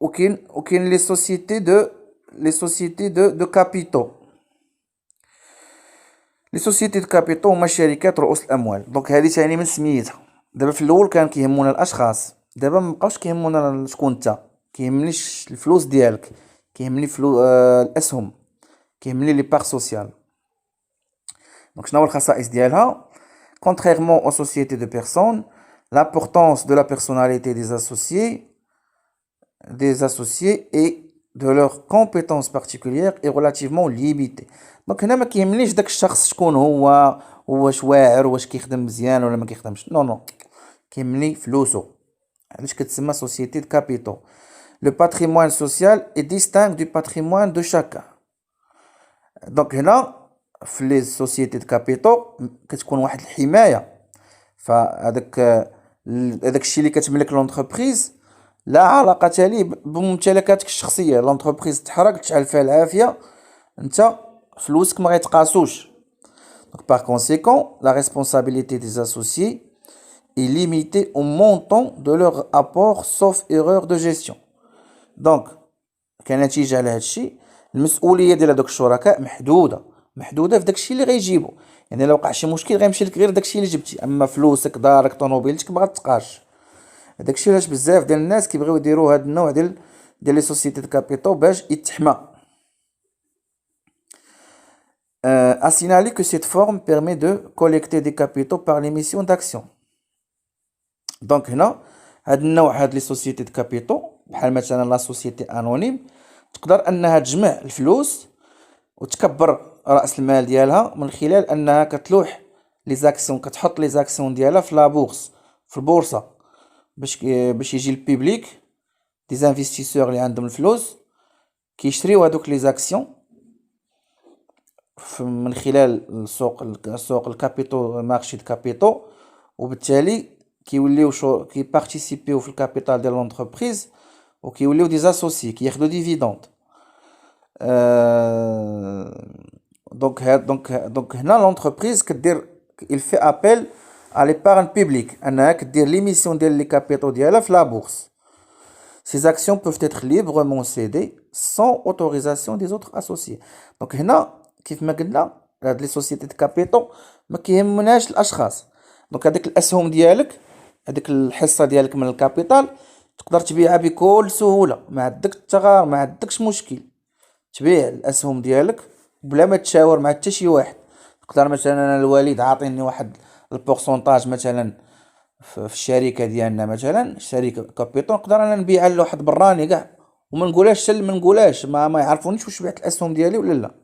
وكاين لي سوسيتي دو كابيتو. لي سوسيتي دو كابيتو هما شركات رؤوس الاموال. دونك هذه تعني من سميتها دابا في الاول كان كيهمونا الاشخاص، دابا مبقاوش كيهمونا شكون نتا، كيهمنيش الفلوس ديالك، كيهمني الاسهم، كيهمني لي بار سوسيال. دونك شنو هو الخصائص ديالها؟ contrairement aux sociétés de personnes, l'importance de la personnalité des associés et de leurs compétences particulières est relativement limitée. دونك هنا ما كيهمنيش داك الشخص شكون هو، واش واعر، واش كيخدم مزيان ولا ما كيخدمش، نو كيهمني فلوسو. علاش كتسمى société de capitaux. Le patrimoine social est distinct du patrimoine de chacun. دونك هنا في لي سوسيتي د كابيتو كتكون واحد الحمايه، فهذاك هذاك الشيء اللي كتملك لونتربريز لا علاقه ليه بممتلكاتك الشخصيه. لونتربريز تحرق تشعل فيها العافيه، انت فلوسك ما غيتقاسوش. دونك باغ كونسيكون لا ريسبونسابيلتي دي اسوسيي est limitée au montant de leur apport sauf erreur de gestion. دونك كنتيجه على هادشي المسؤوليه ديال هادوك الشركاء محدوده في داكشي اللي غيجيبو. يعني لو وقع شي مشكل غيمشي لك غير داكشي اللي جبتي، اما فلوسك، دارك، طوموبيلتك ما غتقاش. داكشي علاش بزاف ديال الناس كيبغيو يديروا هاد النوع ديال لي سوسيتي د كابيتو باش يتحمى. A signalé que cette forme permet de collecter des capitaux par l'émission d'actions. دونك هنا هاد النوع، هاد لي سوسيتي د كابيتو بحال مثلا لا سوسيتي انونيم، تقدر انها تجمع الفلوس وتكبر راس المال ديالها من خلال انها كتلوح لي زاكسيون، كتحط لي زاكسيون ديالها في لابورس، في البورصه، باش يجي البيبليك دي زانفيستيسور اللي عندهم الفلوس كيشريو هذوك لي زاكسيون من خلال السوق الكابيتو، مارشي د كابيتو، وبالتالي كيوليو كيبارتيسيبيو في الكابيتال ديال لونتربريز وكيوليو دي زاسوسي كياخدو ديفيدوند. دونك هنا لونتربريز كدير il fait appel à l'épargne publique، انها كدير ليميسيون ديال لي كابيتو ديالها في لا بورس. Ces actions peuvent être librement cédées sans autorisation des autres associés. دونك هنا كيف ما قلنا هاد لي سوسيتي د كابيتو ما كيهمناش الاشخاص. دونك هذيك الاسهم ديالك، هذيك الحصه ديالك من الكابيتال تقدر تبيعها بكل سهوله، ما عندك الثغر، ما عندكش مشكل. تبيع الاسهم ديالك بلا ما تشاور مع حتى شي واحد. تقدر مثلا انا الوالد عاطيني واحد البورسونتاج مثلا في الشركه ديالنا، مثلا شركه كابيتون، نقدر انا نبيعها لواحد براني كاع وما نقولهاش ما نقولهاش ما يعرفونيش واش بعت الاسهم ديالي ولا لا.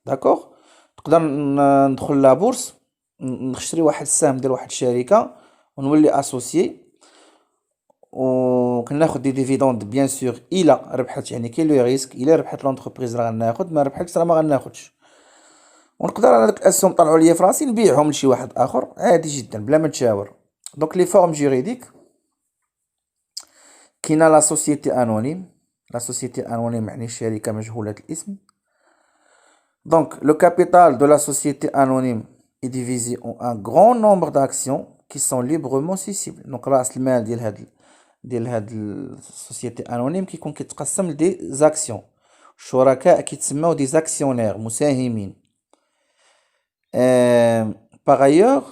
داكوغ، نقدر ندخل لا بورس، نشري واحد السهم ديال واحد الشركه ونولي اسوسيي، وكناخد دي ديفيدوند بيان سور الى ربحت. يعني كاين لو ريسك، الى ربحت لونتربريز راه غناخد، ما ربحتش راه ما غناخدش. ونقدر انا داك الاسهم طلعوا ليا في راسي نبيعهم لشي واحد اخر عادي جدا بلا ما نتشاور. دونك لي فورم جوريديك كاينه لا سوسيتي انونيم. لا سوسيتي انونيم يعني شركه مجهوله الاسم. Donc, le capital de la société anonyme est divisé en un grand nombre d'actions qui sont librement cessibles. Donc, رأس المال ديال هاد السوسيتي انونيم كيكون كيتقسم لدي زاكسيون. الشركاء كيتسموا دي زاكسيونير، مساهمين. Par ailleurs,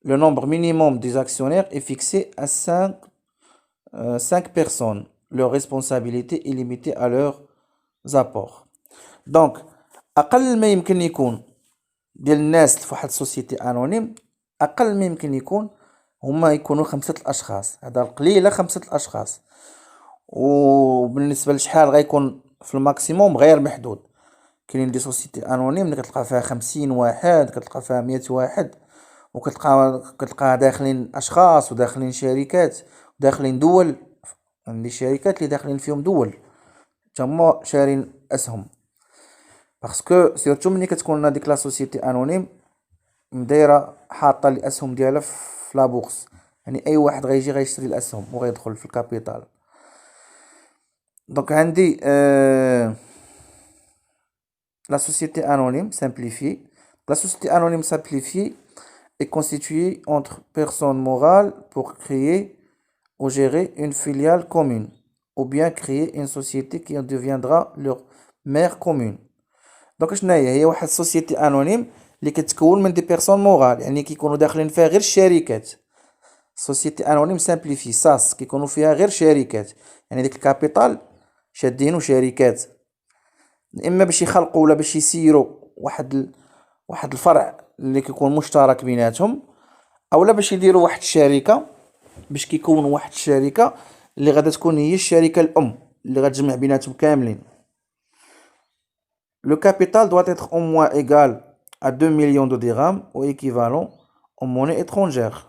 le nombre minimum des actionnaires est fixé à 5 personnes. Leur responsabilité est limitée à leurs apports. Donc, اقل ما يمكن يكون ديال الناس في واحد السوسيتي انونيم، اقل ما يمكن يكون هما يكونوا 5 الاشخاص. هذا القليله 5 الاشخاص، وبالنسبه لشحال غيكون في الماكسيموم غير محدود. كاينين دي سوسيتي انونيم اللي كتلقى فيها 50 واحد، كتلقى فيها 100 واحد، كتلقى داخلين اشخاص وداخلين شركات وداخلين دول. عندي شركات اللي داخلين فيهم دول تما شارين اسهم، باسكو سيرتو ملي كتكون هاديك لا سوسيتي انونيم دايره حاطه الاسهم ديالها في لا بورس، يعني اي واحد غيجي غيشري الاسهم وغيدخل في الكابيتال. دونك عندي la société anonyme simplifiée. La société anonyme simplifiée est constituée entre personnes morales pour créer ou gérer une filiale commune, ou bien créer une société qui en deviendra leur mère commune. دونك شنو هي واحد السوسيتي انونيم اللي كتكون من دي بيرسون مورال، يعني كيكونوا داخلين فيها غير الشركات. سوسيتي انونيم سامبليفي ساس كيكونوا فيها غير شركات، يعني ديك الكابيتال شادينو شركات، اما باش يخلقوا ولا باش يسيروا واحد الفرع اللي كيكون مشترك بيناتهم، اولا باش يديروا واحد الشركه، باش كيكونوا واحد الشركه اللي غادا تكون هي الشركه الام اللي غتجمع بيناتهم كاملين. Le capital doit être au moins égal à 2 millions de dirhams ou équivalent en monnaie étrangère.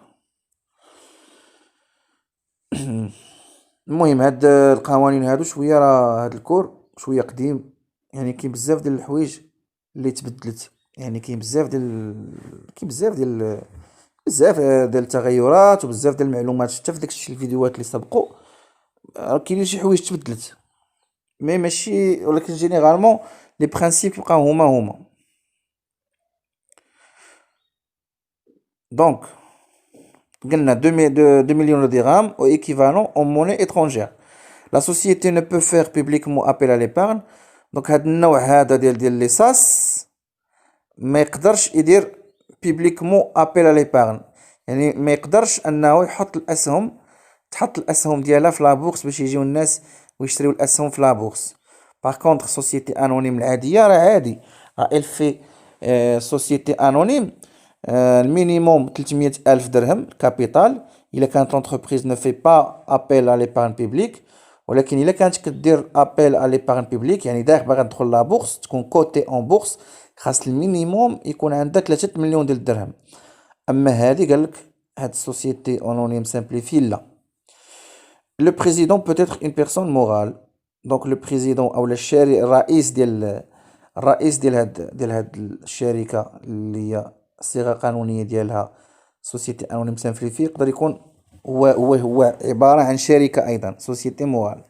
المهم هاد القوانين هادو شويه، راه هاد الكور شويه قديم، يعني كاين بزاف ديال الحوايج اللي تبدلت، يعني كاين بزاف ديال التغيرات وبزاف ديال المعلومات حتى في داكشي الفيديوهات اللي سبقوا، كاينين شي حوايج تبدلت، مي ماشي، ولكن جينيرالمون لي برينسيپ يبقاو هما. دونك قلنا 2 millions de dirhams ou équivalent en monnaie étrangère. La société ne peut faire publiquement appel à l'épargne. Donc هاد النوع هذا ديال لي ساس ما يقدرش يدير publiquement appel à l'épargne، يعني ما يقدرش انه تحط الاسهم ديالها في لابورس باش يجيو الناس ويشريو الاسهم في لابورس. باغ كونطخ سوسيتي انونيم العاديه راه عادي، راه الفي سوسيتي انونيم المينيموم 300 ألف درهم كابيتال إلا كانت لونتربريز نو في با أبيل على ليبارن بيبليك. ولكن إلا كانت كدير أبيل على ليبارن بيبليك، يعني داك باغا تدخل لا بورس تكون كوتي أون بورس، خاص المينيموم يكون عندك 3 مليون ديال الدرهم. أما هادي قالك هاد السوسيتي أونونيم سامبليفي لا. لو بريزيدون بوت إتر اون بيرسون مورال، دونك لو بريزيدون أولا الرئيس ديال هاد الشركة اللي هي الصيغة القانونية ديالها سوسيتي انونيم سامبليفي، يقدر يكون هو عبارة عن شركة أيضا سوسيتي مورال.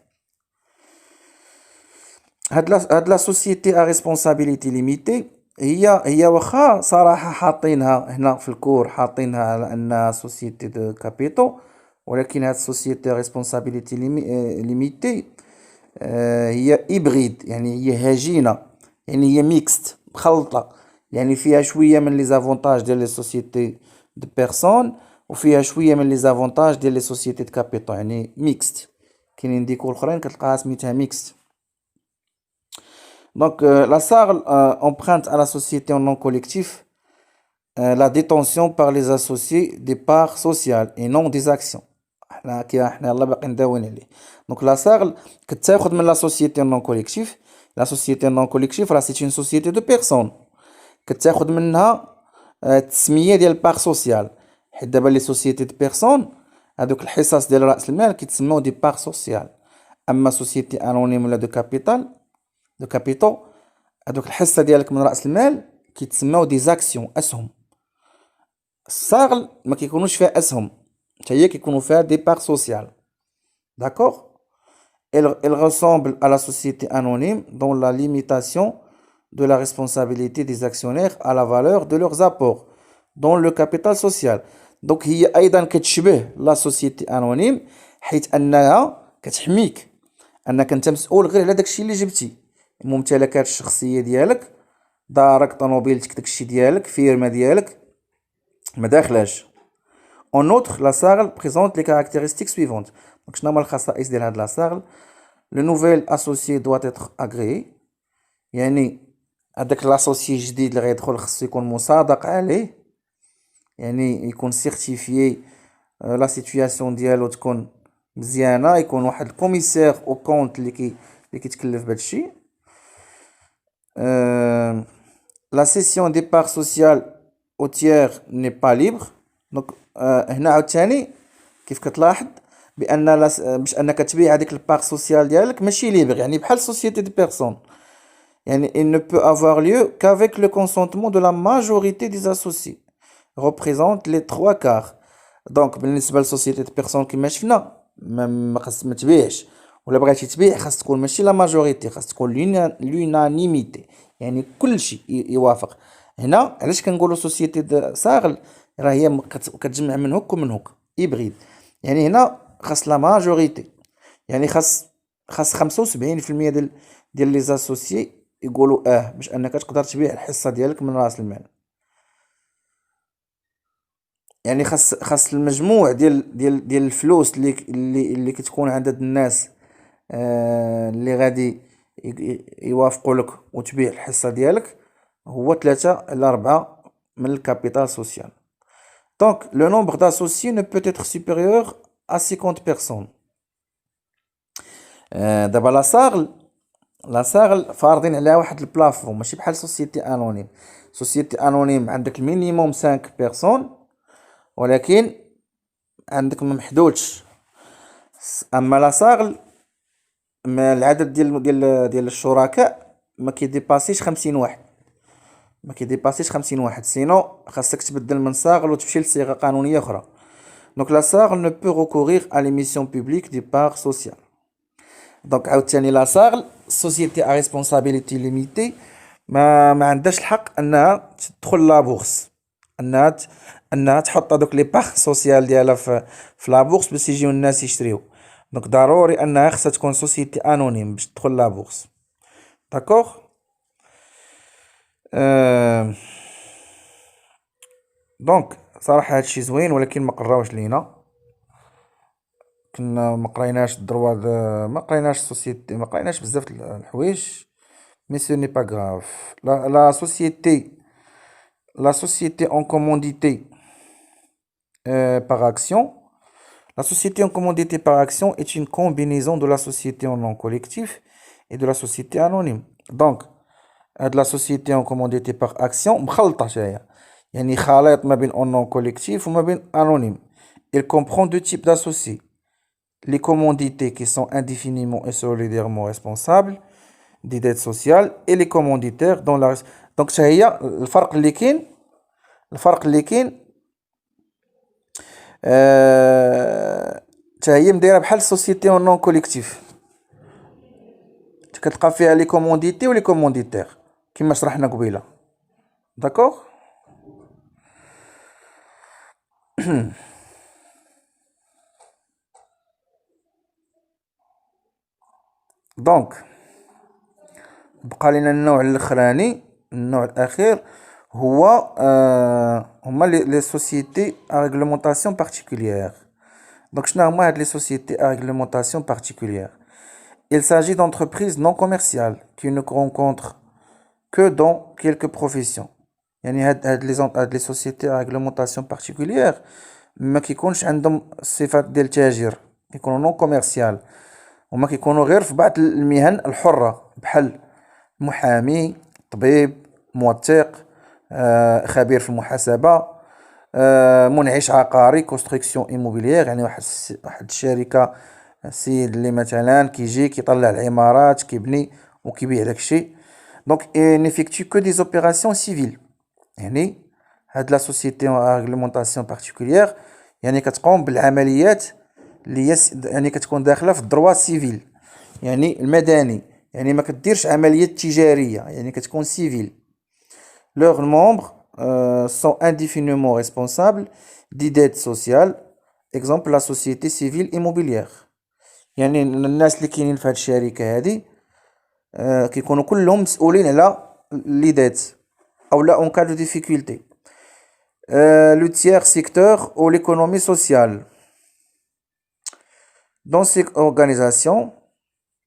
هاد لا سوسيتي ا ريسبونسابيليتي ليميتي هي واخا صراحة حاطينها هنا في الكور، حاطينها على أنها سوسيتي دو كابيتو، ولكن هاد سوسيتي ريسبونسابيليتي ليميتي هي إبريد، يعني هي هجينة، يعني هي ميكست مخلطة، يعني فيها شوية من لي زافونتاج ديال لي سوسيتي دو بيرسون وفيها شوية من لي زافونتاج ديال لي سوسيتي دو كابيتال، يعني ميكست. كاينين ديكور اخرين كتلقاها سميتها ميكست. دونك لا ساغل emprunte à la société en nom collectif la détention par les associés des parts sociales et non des actions. حنا يلاه باقي نداوين عليه. دونك لا ساغل كتاخد من لا سوسيتي نون كوليكتيف. لا سوسيتي نون كوليكتيف راه سيت اون سوسيتي دو بيرسون، كتاخد منها التسميه ديال بار سوسيال، حيت دابا لي سوسيتي دو بيرسون هادوك الحصص ديال راس المال كيتسموا دي بار سوسيال. اما سوسيتي انونيم ولا دو كابيتو هادوك الحصه ديالك من راس المال كيتسموا دي زاكسيون، اسهم. الصاغل ما كيكونوش فيها اسهم، حتى هي كيكونوا فيها دي بار سوسيال. D'accord? Elle ressemble à la société anonyme dans la limitation de la responsabilité des actionnaires à la valeur de leurs apports dans le capital social. Donc هي أيضا كتشبه لا سوسيتي انونيم، حيث أنها كتحميك أنك أنت مسؤول غير على داكشي اللي جبتي، الممتلكات الشخصية ديالك، دارك، طوموبيلتك، داكشي ديالك، فيرما ديالك ما داخلاش. En outre, la SARL présente les caractéristiques suivantes. Donc, شنو هما الخصائص ديال هاد لا SARL؟ Le nouvel associé doit être agréé، يعني هداك لاسوسيي الجديد اللي غيدخل خصو يكون مصادق عليه، يعني يكون سيرتيفيي، لا سيتوياسيون ديالو تكون مزيانه، يكون واحد الكوميسير او كونت اللي كيتكلف بهادشي. لا سيسيون دي بار سوسيال او تيير ني با ليبر. دونك هنا عاوتاني كيف كتلاحظ بان باش انك تبيع هذيك البار سوسيال ديالك ماشي ليبر، يعني بحال سوسيتي دي بيرسون، يعني il ne peut avoir lieu qu'avec le consentement de la majorité des associés représente les 3/4. دونك بالنسبه للسوسيتي دي بيرسون كيما شفنا ما خاص ما تبيعش، ولا بغيتي تبيع خاص تكون ماشي لا ماجوريتي، خاص تكون لونانيميتي، يعني كلشي يوافق. هنا علاش كنقولوا سوسيتي صاغل، راه هي كتجمع من هوك ومن هوك، إبريد، يعني هنا خاص لا ماجوريتي، يعني خاص 75% ديال لي زاسوسيي يقولوا باش انك تقدر تبيع الحصه ديالك من راس المال. يعني خاص المجموع ديال الفلوس اللي كتكون عند هاد الناس، اللي غادي يوافقوا لك وتبيع الحصة ديالك، هو 3 إلى 4 من الكابيتال سوسيال. دونك لو نومبر d'associés ne peut être supérieur à 50 personnes. دابا لا فارضين عليها واحد البلافون، ماشي بحال سوسيتي انونيم. سوسيتي انونيم عندك المينيموم 5 بيرسون، ولكن عندك ما محدودش. اما لا صاغل العدد ديال الشركاء ما كيديباسيش 50 واحد، سينو خاصك تبدل من صاغل وتمشي لصيغه قانونيه اخرى. دونك لا صاغل ne peut recourir à l'émission publique du parc social. دونك عاوتاني لا صاغل سوسيتي ا ريسبونسابيلتي ليميتي ما عندهاش الحق انها تدخل لا بورس، انها تحط هذوك لي باغ سوسيال ديالها في لا بورس باش يجيو الناس يشريو. دونك ضروري انها خصها تكون سوسيتي انونيم باش تدخل لا بورس. داكوغ. دونك صراحه هادشي زوين، ولكن ما قراوش لينا، كنا ما قريناش الدروا ما قريناش سوسيتي، ما قريناش بزاف الحوايج. مي سو ني با غراف. لا société en commandité par action. La société en commandité par action est une combinaison de la société en nom collectif et de la société anonyme. Donc de la société en commandité par action مخلطة شوية، يعني خليط ما بين en nom collectif وما بين anonyme. Il comprend 2 types d'associés: les commandités qui sont indéfiniment et solidairement responsables des dettes sociales et les commanditaires dont la... Donc ça هي الفرق اللي كاين حتى هي مدايره بحال السوسيتي اون نون كوليكتيف، كتلقى فيها لي كومونديتي ولي كومونديتير كما شرحنا قبيله. داكوغ. دونك بقى لنا النوع الاخراني، النوع الاخير هو هما لي سوسيتي ا ريغلومونطاسيون بارتيكوليير. دونك شنو هما هاد لي سوسيتي ا ريغلومونطاسيون بارتيكوليير؟ Il s'agit d'entreprises non commerciales qui ne rencontrent que dans quelques professions. يعني هاد لي سوسيتي ا ريغلومونطاسيون بارتيكوليير ما كيكونش عندهم الصفات ديال التاجر، كيكونوا نون كوميرسيال، وما كيكونوا غير في بعض المهن الحرة بحال محامي، طبيب، موثق، خبير في المحاسبة، منعش عقاري كونستركسيون ايموبيليير، يعني واحد الشركة، السيد اللي مثلا كيجي كيطلع العمارات كيبني وكيبيع داكشي. دونك نيفيكتو كو دي زوبيراسيون سيفيل. يعني هاد لا سوسيتي ريغلومونطاسيون بارتيكوليير يعني كتقوم بالعمليات اللي يعني كتكون داخله في الدروا سيفيل، يعني المدني، يعني ما كديرش عمليات تجاريه، يعني كتكون سيفيل. leurs membres sont indéfiniment responsables des dettes sociales. exemple la société civile immobilière. يعني الناس اللي كاينين في هاد الشركه هادي كيكونوا كلهم مسؤولين على لي ديت او لا اون كا دو ديفيكولتي. le tiers secteur ou l'économie sociale. Dans ces organisations,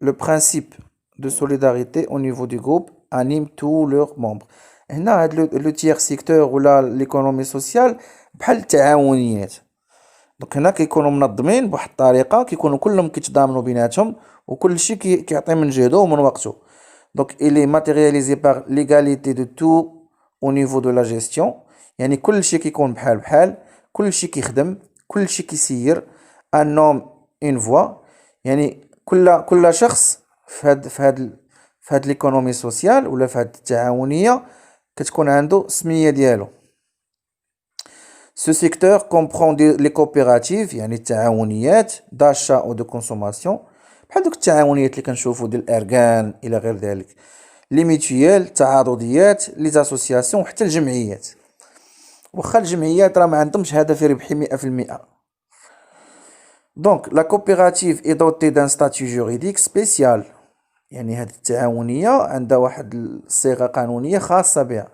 le principe de solidarité au niveau du groupe anime tous leurs membres. هنا هاد لو تيير سيكتور ولا ليكونومي سوسيال بحال التعاونيات. دونك هنا كيكونوا منظمين بواحد الطريقه، كيكونوا كلهم كيتضامنوا بيناتهم وكل شيء كيعطي من جهده ومن وقته. دونك il est matérialisé par l'égalité de tout au niveau de la gestion. يعني كل شيء كيكون بحال كل شيء كيخدم، كل شيء كيسير. un homme une voix. يعني كل شخص في هاد ليكونومي سوسيال ولا في هاد التعاونيه كتكون عنده سميه ديالو. Ce secteur comprend les coopératives يعني التعاونيات d'achat ou de consommation، بحال دوك التعاونيات اللي كنشوفوا ديال الاركان الى غير ذلك، لي ميتويال التعاضديات، لي زاسوسياسيون، حتى الجمعيات. واخا الجمعيات راه ما عندهمش هدف ربحي 100%. دونك لا كوبيراتيف اي دوتي دان ستاتيو جوريديك سبيسيال. يعني هاد التعاونيه عندها واحد الصيغه قانونيه خاصه بها.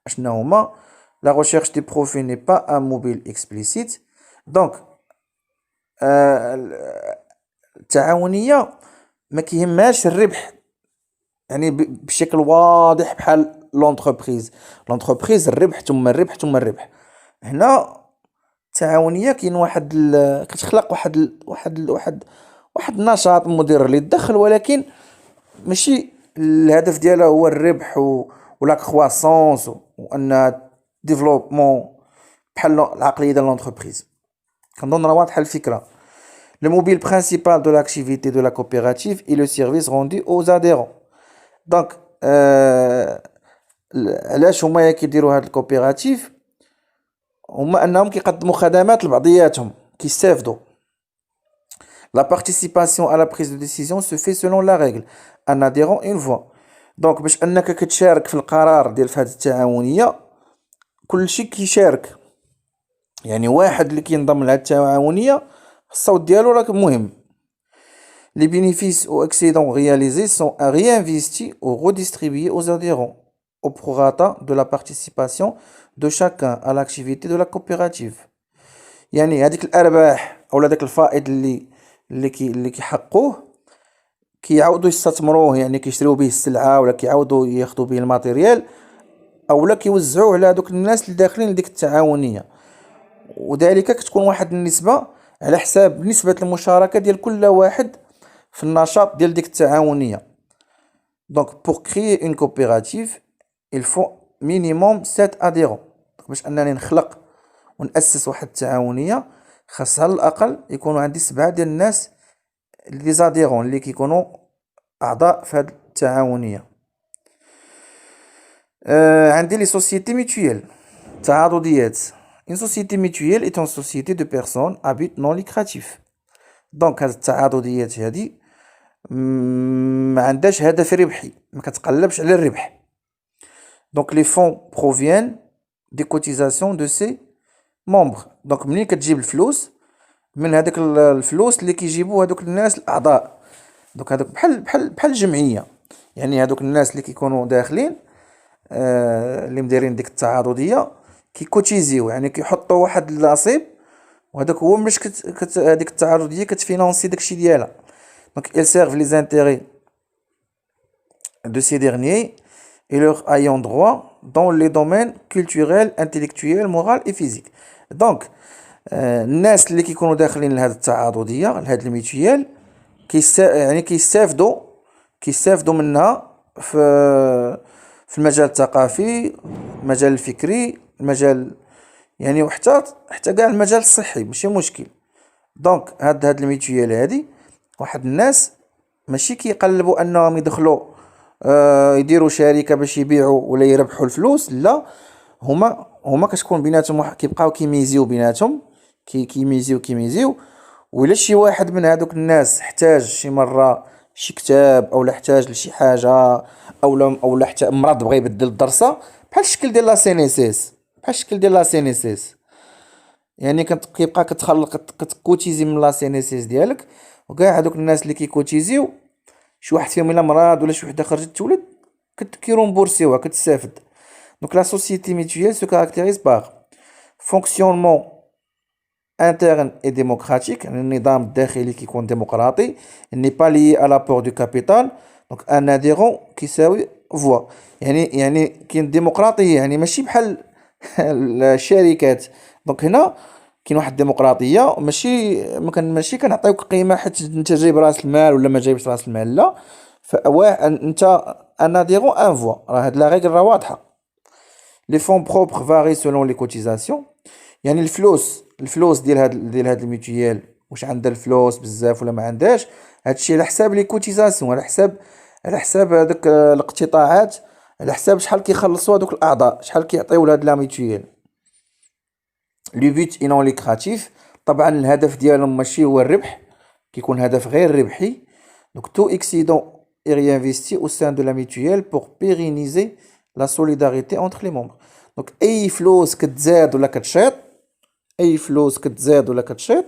شنو هما؟ la recherche des profits n'est pas un mobile explicite. Donc التعاونية ما كيهمهاش الربح، يعني بشكل واضح بحال لونتربريز الربح ثم الربح ثم الربح. هنا التعاونية كاين كتخلق واحد النشاط مدير للدخل، ولكن ماشي الهدف ديالها هو الربح ولا كرواسونس وان ديفلوبمون بحال العقلية ديال لونتربريز. كنظن راه واضحة الفكرة. Le mobile principal de l'activité de la coopérative est le service rendu aux adhérents. Donc علاش هما كيديروا هاد الكوبيراتيف؟ هما انهم كيقدموا خدمات لبعضياتهم كيستافدوا. La participation à la prise de décision se fait selon la règle un adhérent une voix. دونك باش انك كتشارك في القرار ديال هاد التعاونية كلشي كيشارك، يعني واحد اللي كينضم لهاد التعاونية الصوت ديالو راه مهم. Les bénéfices ou excédents réalisés sont réinvestis ou redistribués aux adhérents au prorata de la participation de chacun à l'activité de la coopérative. يعني هذيك الارباح او داك الفائض اللي كيحقوه كيعاودوا يستثمروه، يعني كيشريو به السلعه ولا كيعاودوا ياخذوا به الماتيريال اولا كيوزعوه على دوك الناس اللي داخلين لديك التعاونيه، وذلك كتكون واحد النسبه على حساب نسبه المشاركه ديال كل واحد في النشاط ديال ديك التعاونيه. دونك pour créer une coopérative il faut minimum 7 adhérents. باش انني نخلق ونأسس واحد التعاونيه خاص على الاقل يكونوا عندي 7 ديال الناس لي زاديرون اللي كيكونوا اعضاء في هذه التعاونيه. عندي لي سوسيتي ميتويال تعاضديات. une société mutuelle est une société de personnes à but non lucratif. دونك هاد التعاضديات هادي ما عندهاش هدف ربحي، ما كتقلبش على الربح. دونك لي فون بروفيان دي كوتيزاسيون دو سي ممبر. دونك منين كتجيب الفلوس؟ من هذاك الفلوس اللي كيجيبوا هذوك الناس الاعضاء. دونك هذوك بحال الجمعيه، يعني هذوك الناس اللي كيكونوا داخلين اللي مديرين ديك التعاضديه كيكوتيزيو، يعني كيحطوا واحد النصيب، وهذاك هو باش هذيك التعاضديه كتفينانسي داكشي ديالها. دونك ils servent les intérêts de ces derniers et leurs ayants droit dans les domaines culturels, intellectuels, moral et physique. دونك الناس اللي كيكونوا داخلين لهاد التعاضديه لهاد الميتويال يعني كيستافدوا منها في المجال الثقافي، المجال الفكري، المجال يعني وحتى كاع المجال الصحي ماشي مشكل. دونك هاد الميتويال هادي واحد الناس ماشي كيقلبوا انهم يدخلوا يديروا شركه باش يبيعوا ولا يربحوا الفلوس، لا هما كتكون بيناتهم كيبقاو كيميزيو بيناتهم كيميزيو ولا شي واحد من هذوك الناس احتاج شي مره شي كتاب او احتاج لشي حاجه او حتى مرض بغى يبدل الدرسه بحال الشكل ديال لا سي ان اس اس، يعني كيبقى كتكوتيزي من لا سي ان اس اس ديالك، وكاع هذوك الناس اللي كيكوتيزيو شي واحد فيهم الا مرض ولا شي وحده خرجت تولد كيرومبورسيوها كتستافد. دونك لا سوسيتي ميتويال سو كاركتيريز باغ فونكسيونمون interne et démocratique، يعني النظام الداخلي كيكون ديمقراطي، n'est pas lié à l'apport du capital. donc un adhérent كيساوي voix، يعني كاين ديمقراطيه، يعني ماشي بحال الشركات. دونك هنا كاين واحد الديمقراطيه، ماشي كنعطيوك قيمه حيت انت جايب راس المال ولا ما جايبش راس المال، لا انت ان adhérent un voix. راه هاد لا ريغل راه واضحه. les fonds propres varient selon les cotisations، يعني الفلوس ديال هاد الميتويال واش عندها الفلوس بزاف ولا ما عندهاش، هادشي على حساب لي كوتيزاسيون، على حساب هذوك الاقتطاعات، على حساب شحال كيخلصوا هذوك الاعضاء، شحال كيعطيو لهاد لا ميتويال. لو بوت اي نون ليكراتيف، طبعا الهدف ديالهم ماشي هو الربح، كيكون هدف غير ربحي. دونك تو اكسيدون اي ريانفيستي او سان دو لا ميتويال بور بيرينيزي لا سوليداريتي اونتر لي مومبر. دونك اي فلوس كتزاد ولا كتشيط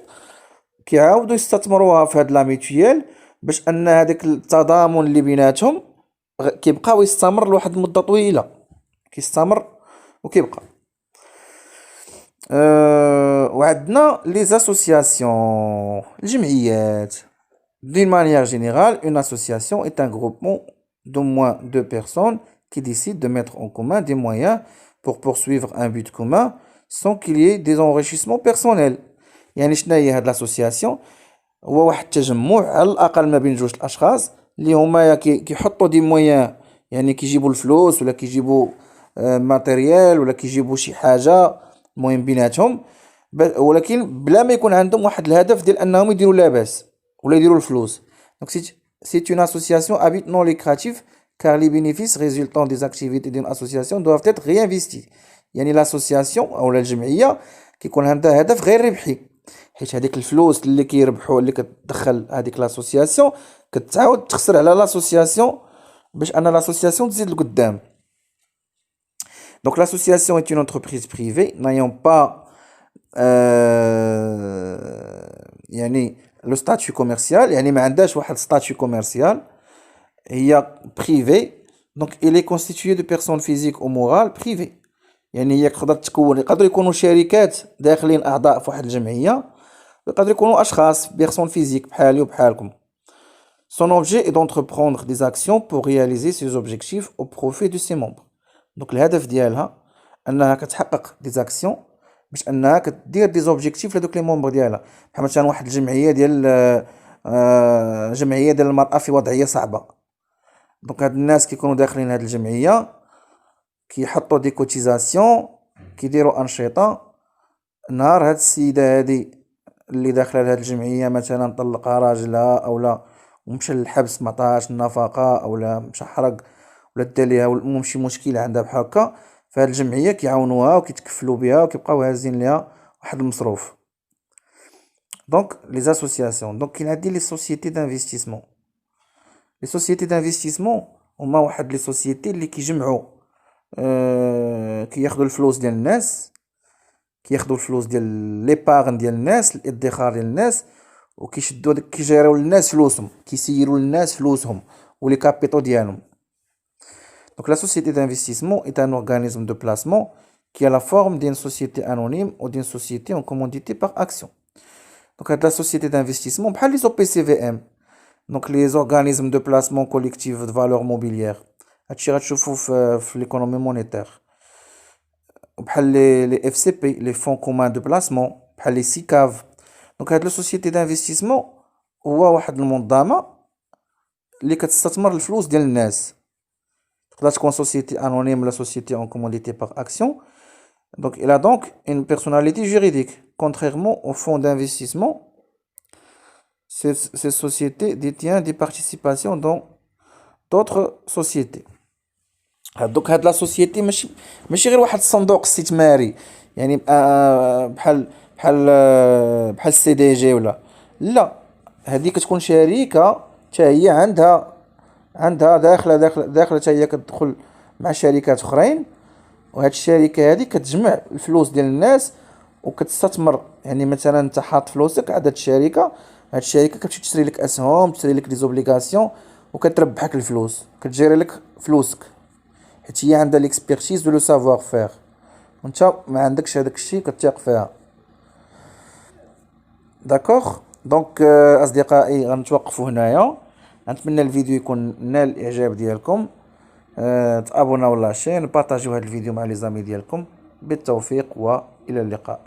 كيعاودوا يستثمروها في هاد لا ميتويال باش ان هذاك التضامن اللي بيناتهم كيبقاو يستمر لواحد المده طويله، كيستمر وكيبقى. وعندنا les associations الجمعيات. D'une manière générale, une association est un groupement d'au moins deux personnes qui décident de mettre en commun des moyens pour poursuivre un but commun sans qu'il y ait des enrichissements personnels. يعني شنو هي هاد l'association؟ هو واحد التجمع على الأقل ما بين جوج الأشخاص اللي هما كيحطوا دي مويان، يعني كيجيبوا الفلوس ولا كيجيبوا ماتيريال ولا كيجيبوا شي حاجة المهم بيناتهم، ولكن بلا ما يكون عندهم واحد الهدف ديال أنهم يديروا لاباس ولا يديروا الفلوس. Donc c'est une association à but non lucratif car les bénéfices résultant des activités d'une association doivent être réinvestis. يعني l'association أو الجمعية كيكون عندها هدف غير ربحي، حيت هذيك الفلوس اللي كيربحوا اللي كتدخل هذيك لاسوسياسيون كتعاود تخسر على لاسوسياسيون باش ان لاسوسياسيون تزيد لقدام. Donc l'association est une entreprise privée n'ayant pas يعني le statut commercial، يعني ما عندهاش واحد statut commercial، هي privée. Donc il est constitué de personnes physiques ou morales privées، يعني هي تقدر تكون، يقدروا يكونوا شركات داخلين اعضاء في واحد الجمعيه، يقدروا يكونوا اشخاص بيرسون فيزيك بحالي وبحالكم. Son objet est d'entreprendre des actions pour réaliser ses objectifs au profit de ses membres. Donc الهدف ديالها انها كتحقق دي زاكسيون باش انها كدير دي زوبجيكتيف لدوك لي ممبر ديالها. بحال مثلا واحد الجمعيه ديال جمعيه ديال المراه في وضعيه صعبه، دونك هاد الناس كيكونوا داخلين هاد الجمعيه كيحطوا دي كوتيزاسيون كيديروا انشطه. نهار هاد السيده هادي اللي داخله لهاد الجمعيه مثلا طلقها راجلها اولا ومشى للحبس معطاهاش النفقه اولا مشى حرق ولا دا ليها المهم شي مشكله عندها بحال هكا، فهاد الجمعيه كيعاونوها وكيتكفلوا بها وكيبقاو هازين ليها واحد المصروف. دونك لي زاسوسياسيون، دونك كاين عندي لي سوسيتي دانفستيسمون. لي سوسيتي دانفستيسمون هما واحد لي سوسيتي اللي كيجمعوا كياخدوا الفلوس ديال الناس، كياخدوا الفلوس ديال ليبارن ديال الناس، الادخار ديال الناس، وكيشدوا داك كيجيريو للناس فلوسهم، كيسيروا للناس فلوسهم ولي كابيتو ديالهم. Donc la société d'investissement est un organisme de placement qui a la forme d'une société anonyme ou d'une société en commandité par action. Donc la société d'investissement بحال les OPCVM، donc les organismes de placement collectif de valeur mobilière، هادشي غتشوفوه في l'économie monétaire. بحال les FCP les fonds communs de placement بحال les SICAV. دونك هاد السوسيتي دانفستيسمون هو واحد المنظمه اللي كتستثمر الفلوس ديال الناس، تقدر تكون société anonyme ولا société en commandité par action. Donc il a donc une personnalité juridique contrairement aux fonds d'investissement. Ces sociétés détiennent des participations dans d'autres sociétés. donc هاد لا سوسيتي ماشي غير واحد الصندوق استثماري، يعني بحال السي دي جي ولا لا، هذه كتكون شركه حتى هي عندها داخله حتى هي كتدخل مع شركات اخرين، وهاد الشركه هذه كتجمع الفلوس ديال الناس وكتستثمر. يعني مثلا انت حاط فلوسك عند هاد الشركه، هاد الشركه كتمشي تشري لك اسهم، تشري لك دي زوبليغاسيون وكتربحك الفلوس، كتجيري لك فلوسك، حيت هي عندها ليكسبيرتيز ولو سافوار فير وانت ما عندكش هذاك الشيء كتثق فيها. داكوغ دونك اصدقائي غنتوقفوا هنايا. نتمنى الفيديو يكون نال الاعجاب ديالكم، تابوناو لاشين، بارطاجيو هذا الفيديو مع لي زامي ديالكم. بالتوفيق والى اللقاء.